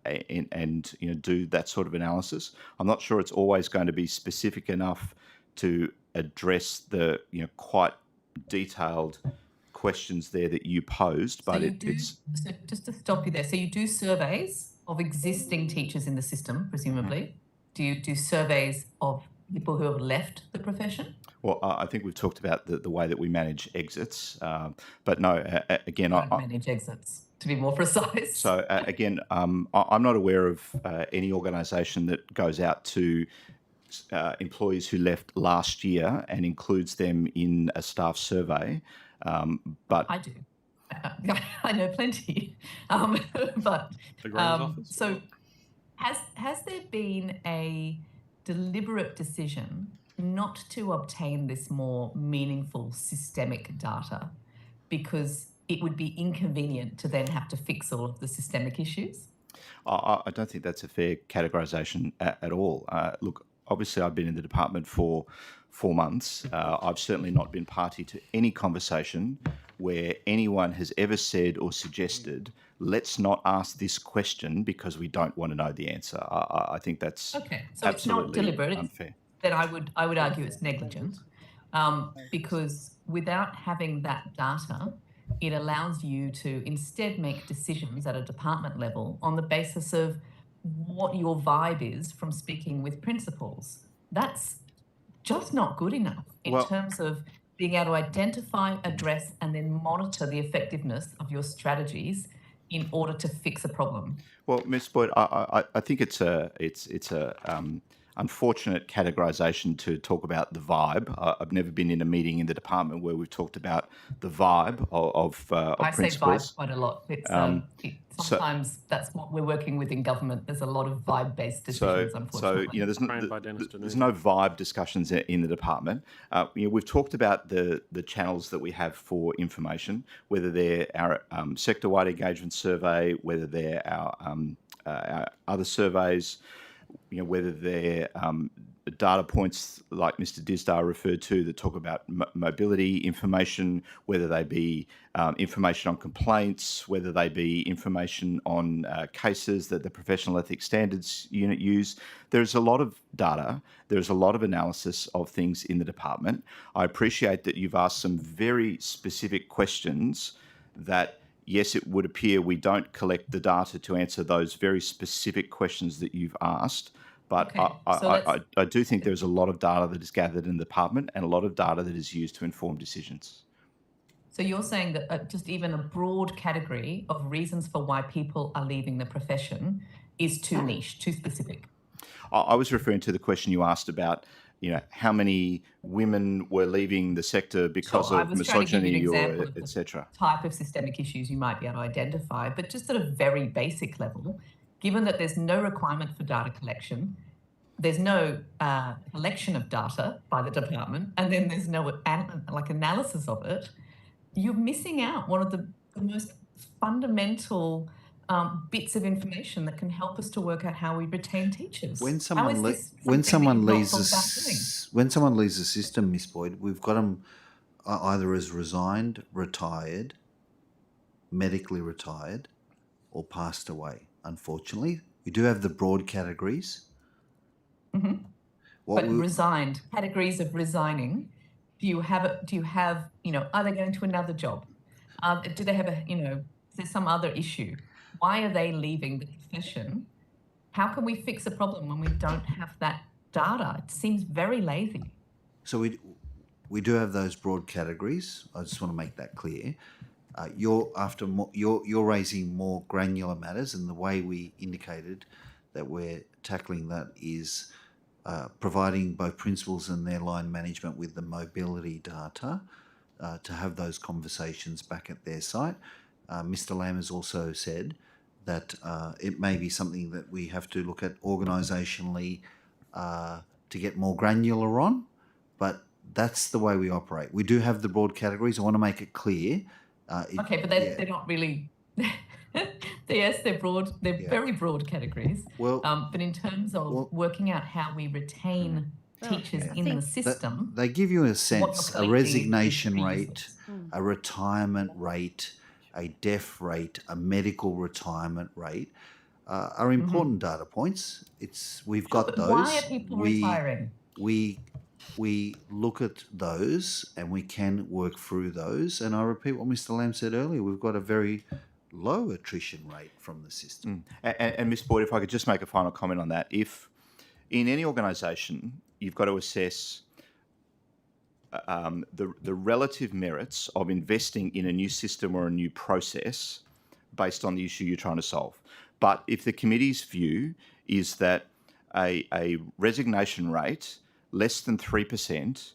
and do that sort of analysis. I'm not sure it's always going to be specific enough to address the quite detailed questions there that you posed, but So just to stop you there, so you do surveys of existing teachers in the system, presumably. Do you do surveys of people who have left the profession? Well, I think we've talked about the way that we manage exits, but no, again, manage exits, to be more precise. So again, I'm not aware of any organisation that goes out to employees who left last year and includes them in a staff survey. But I do. I know plenty. But the Graham's office. So has there been a deliberate decision not to obtain this more meaningful systemic data because it would be inconvenient to then have to fix all of the systemic issues? I don't think that's a fair categorisation at all. Look, obviously I've been in the department for 4 months. I've certainly not been party to any conversation where anyone has ever said or suggested, let's not ask this question because we don't want to know the answer. I think that's Okay, so it's not absolutely deliberate. unfair. Then I would argue it's negligent, because without having that data, it allows you to instead make decisions at a department level on the basis of what your vibe is from speaking with principals. That's just not good enough in Well- terms of being able to identify, address, and then monitor the effectiveness of your strategies in order to fix a problem. Well, Ms. Boyd, I think it's a unfortunate categorisation to talk about the vibe. I've never been in a meeting in the department where we've talked about the vibe of I say principals. vibe quite a lot. It's so- sometimes that's what we're working with in government. There's a lot of vibe-based decisions, So, unfortunately. Trained by Dennis there's Deneuve. no vibe discussions in the department. We've talked about the channels that we have for information, whether they're our sector-wide engagement survey, whether they're our other surveys, whether they're data points like Mr. Disdar referred to that talk about mobility information, whether they be information on complaints, whether they be information on cases that the Professional Ethics Standards Unit use. There's a lot of data. There's a lot of analysis of things in the department. I appreciate that you've asked some very specific questions that, yes, it would appear we don't collect the data to answer those very specific questions that you've asked. But Okay, so I do think there's a lot of data that is gathered in the department and a lot of data that is used to inform decisions. So you're saying that just even a broad category of reasons for why people are leaving the profession is too niche, too specific? I was referring to the question you asked about, how many women were leaving the sector because Sure, I of was trying to give you an misogyny or example of the etc. type of systemic issues you might be able to identify, but just at a very basic level, given that there's no requirement for data collection, there's no collection of data by the department, and then there's no analysis of it, you're missing out one of the most fundamental bits of information that can help us to work out how we retain teachers. When How is someone this when something that someone you've not leaves thought about doing? when someone leaves the system, Miss Boyd, we've got them either as resigned, retired, medically retired, or passed away. Unfortunately, we do have the broad categories. Mm-hmm. But resigned, categories of resigning. Do you have, are they going to another job? Do they have is there some other issue? Why are they leaving the profession? How can we fix a problem when we don't have that data? It seems very lazy. So we do have those broad categories. I just want to make that clear. You're raising more granular matters, and the way we indicated that we're tackling that is providing both principals and their line management with the mobility data to have those conversations back at their site. Mr. Lamb has also said that it may be something that we have to look at organisationally to get more granular on, but that's the way we operate. We do have the broad categories. I want to make it clear. Okay, but they're not really... Yes, they're broad. They're very broad categories. Well, but in terms of working out how we retain teachers in the system, they give you a sense, a collecting resignation is rate, a retirement rate, a death rate, a medical retirement rate are important data points. We've got those. Why are people retiring? We look at those and we can work through those. And I repeat what Mr. Lamb said earlier. We've got a very low attrition rate from the system. And Ms. Boyd, if I could just make a final comment on that. If in any organisation you've got to assess the relative merits of investing in a new system or a new process based on the issue you're trying to solve. But if the committee's view is that a resignation rate less than 3%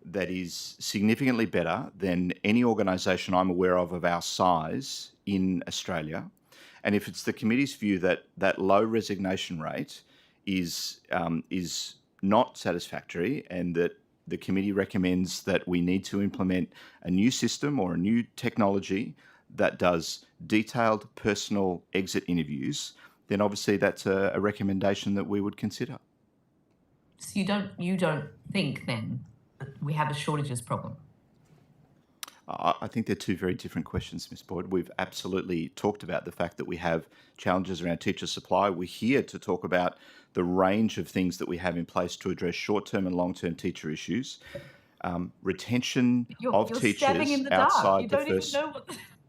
that is significantly better than any organisation I'm aware of our size in Australia, and if it's the committee's view that that low resignation rate is not satisfactory and that the committee recommends that we need to implement a new system or a new technology that does detailed personal exit interviews, then obviously that's a recommendation that we would consider. So you don't think then that we have a shortages problem? I think they're two very different questions, Ms. Boyd. We've absolutely talked about the fact that we have challenges around teacher supply. We're here to talk about the range of things that we have in place to address short-term and long-term teacher issues. Retention of You're teachers stabbing in the dark. outside You the don't first... even know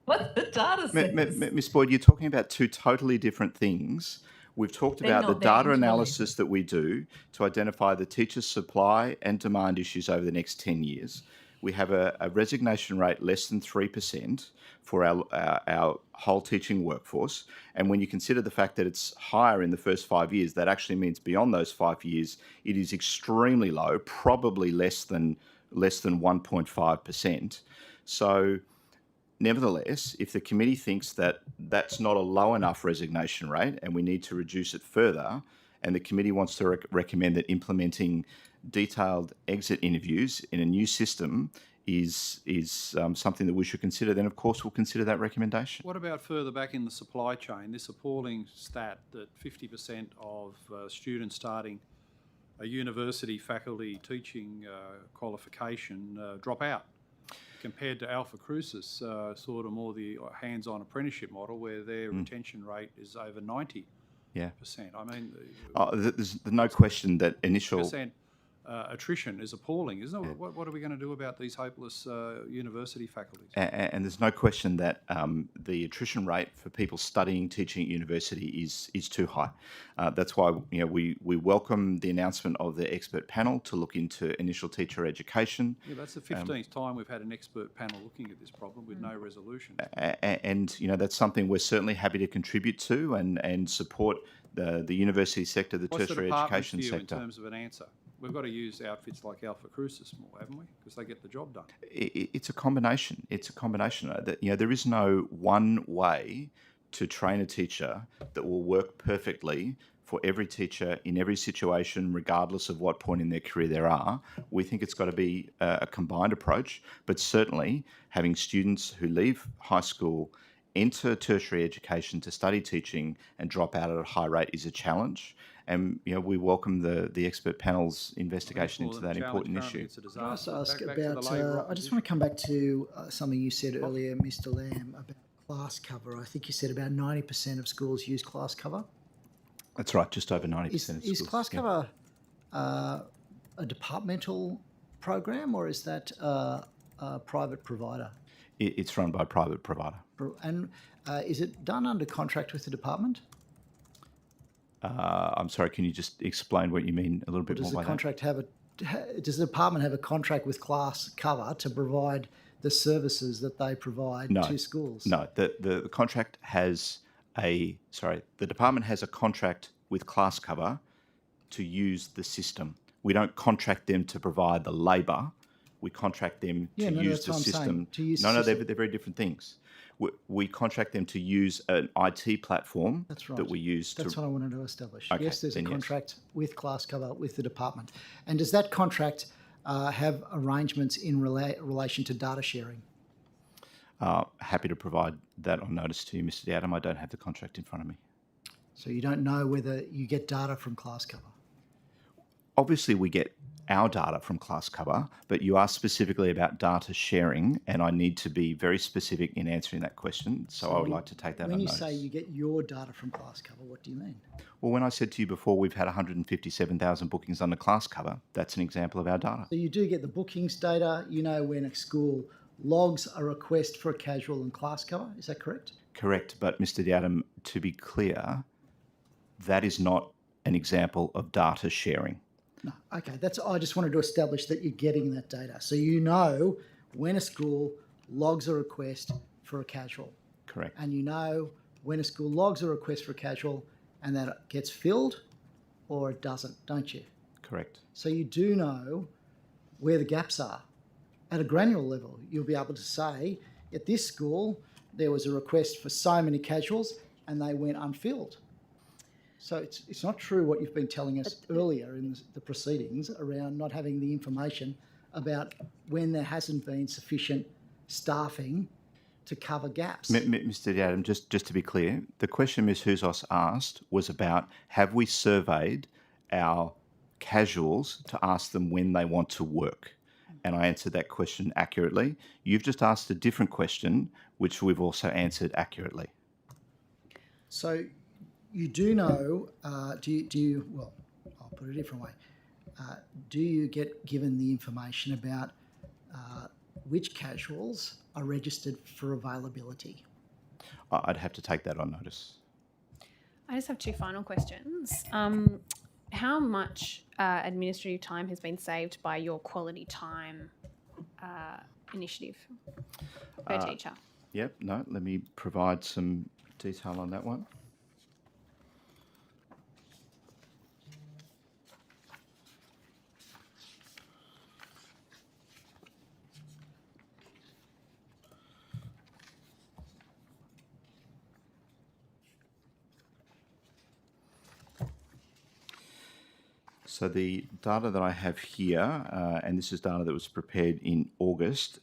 what the data says. Ms. Boyd, you're talking about two totally different things. We've talked They're about not, the they're data interrelated. analysis that we do to identify the teacher supply and demand issues over the next 10 years. We have a resignation rate less than 3% for our whole teaching workforce. And when you consider the fact that it's higher in the first 5 years, that actually means beyond those 5 years, it is extremely low, probably less than 1.5%. So nevertheless, if the committee thinks that that's not a low enough resignation rate and we need to reduce it further, and the committee wants to recommend that implementing detailed exit interviews in a new system is something that we should consider, then of course we'll consider that recommendation. What about further back in the supply chain, this appalling stat that 50% of students starting a university faculty teaching qualification drop out, compared to Alpha Crucis, sort of more the hands-on apprenticeship model where their retention rate is over 90%. Yeah. I mean... there's no question that initial... 50% attrition is appalling, isn't it? Yeah. What are we going to do about these hopeless university faculties? And there's no question that the attrition rate for people studying teaching at university is too high. That's why we welcome the announcement of the expert panel to look into initial teacher education. Yeah, that's the 15th time we've had an expert panel looking at this problem with no resolution. And that's something we're certainly happy to contribute to and support the university sector, the tertiary education sector. In terms of an answer? We've got to use outfits like Alpha Crucis more, haven't we? Because they get the job done. It's a combination. It's a combination. There is no one way to train a teacher that will work perfectly for every teacher in every situation, regardless of what point in their career they are. We think it's got to be a combined approach, but certainly having students who leave high school, enter tertiary education to study teaching and drop out at a high rate is a challenge. And we welcome the expert panel's investigation into that important issue. Can I also ask about? I just want to come back to something you said earlier, Mr. Lamb, about class cover. I think you said about 90% of schools use class cover. That's right, just over 90% of schools. Is class cover a departmental program, or is that a private provider? It's run by a private provider. And is it done under contract with the department? I'm sorry, can you just explain what you mean a little bit more by that? Does the department have a contract with class cover to provide the services that they provide to schools? No, the contract has the department has a contract with class cover to use the system. We don't contract them to provide the labour. We contract them to use the system. They're very different things. We contract them to use an IT platform that we use. That's what I wanted to establish. Okay, yes, there's a contract with class cover with the department. And does that contract have arrangements in relation to data sharing? Happy to provide that on notice to you, Mr. Adam. I don't have the contract in front of me. So you don't know whether you get data from class cover? Obviously, we get our data from class cover, but you asked specifically about data sharing, and I need to be very specific in answering that question. So I would like to take that on notice. When you say you get your data from class cover, what do you mean? Well, when I said to you before we've had 157,000 bookings under class cover, that's an example of our data. So you do get the bookings data. You know when a school logs a request for a casual and class cover. Is that correct? Correct. But Mr. Adam, to be clear, that is not an example of data sharing. No, okay. I just wanted to establish that you're getting that data. So you know when a school logs a request for a casual. Correct. And you know when a school logs a request for a casual and that it gets filled or it doesn't, don't you? Correct. So you do know where the gaps are. At a granular level, you'll be able to say, at this school, there was a request for so many casuals and they went unfilled. So it's not true what you've been telling us earlier in the proceedings around not having the information about when there hasn't been sufficient staffing to cover gaps. Mr. Adam, just to be clear, the question Ms. Housos asked was about have we surveyed our casuals to ask them when they want to work. And I answered that question accurately. You've just asked a different question, which we've also answered accurately. So you do know, do you, well, I'll put it a different way. Do you get given the information about which casuals are registered for availability? I'd have to take that on notice. I just have two final questions. How much administrative time has been saved by your quality time initiative per teacher? Yep, no, let me provide some detail on that one. So the data that I have here, and this is data that was prepared in August,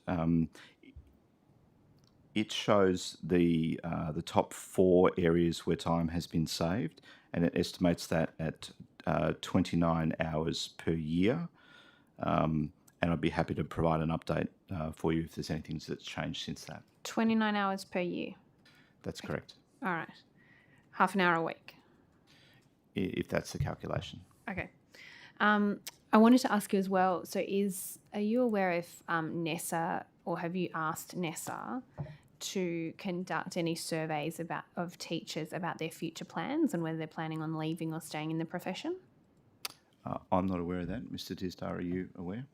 it shows the top 4 areas where time has been saved, and it estimates that at 29 hours per year. And I'd be happy to provide an update for you if there's anything that's changed since that. 29 hours per year. That's correct. All right. Half an hour a week. If that's the calculation. Okay. I wanted to ask you as well, so are you aware if NESA, or have you asked NESA to conduct any surveys of teachers about their future plans and whether they're planning on leaving or staying in the profession? I'm not aware of that. Mr. Tisdar, are you aware?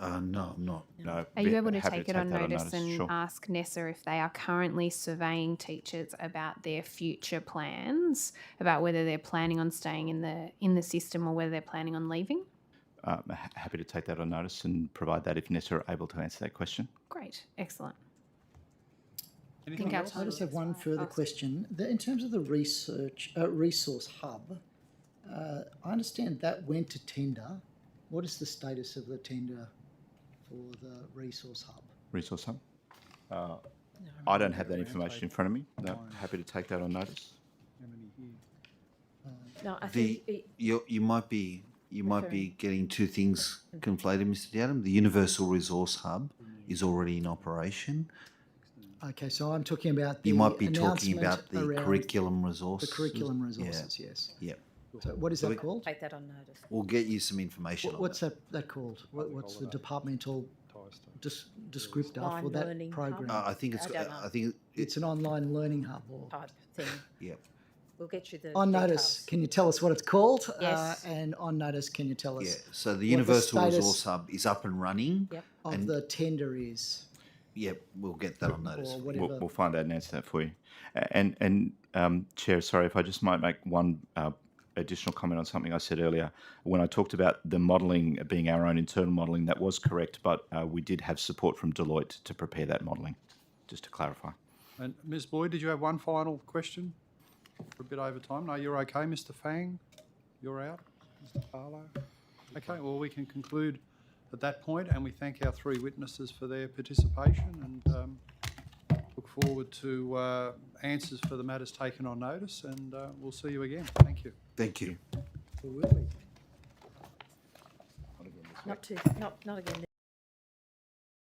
No, I'm not. No. Are you able to happy take it on that notice and Sure. ask NESA if they are currently surveying teachers about their future plans, about whether they're planning on staying in the system or whether they're planning on leaving? Happy to take that on notice and provide that if NESA are able to answer that question. Great, excellent. Anything else? I just have one further question. In terms of the resource hub, I understand that went to tender. What is the status of the tender for the resource hub? Resource hub? I don't have that information in front of me. No, happy to take that on notice. How many here? No, I think You might be getting two things conflated, Mr. Dowdham. The Universal Resource Hub is already in operation. Okay, so I'm talking about the You might be talking announcement about the around curriculum resources. the curriculum resources, yes. Yeah. So what is that called? take that on notice. We'll get you some information on What's that. that called? What's the departmental descriptor Online for that learning program? I think it's. I don't know. I think It's an online learning hub. Or Type thing. Yeah. We'll get you the on notice, can you tell us what it's called? Yes. And on notice, can you tell Yeah. us So the what Universal status Resource Hub is up and running. Yep. of and- the tender is? Yep. We'll get that on notice. Or for you. whatever. We'll find out and answer that for you. And Chair, sorry if I just might make one additional comment on something I said earlier. When I talked about the modelling being our own internal modelling, that was correct, but we did have support from Deloitte to prepare that modelling, just to clarify. And Ms. Boyd, did you have one final question? We're a bit over time. No, you're okay, Mr. Fang? You're out, Mr. Barlow? Okay, well, we can conclude at that point, and we thank our 3 witnesses for their participation and look forward to answers for the matters taken on notice, and we'll see you again. Thank you. Thank you. Not again.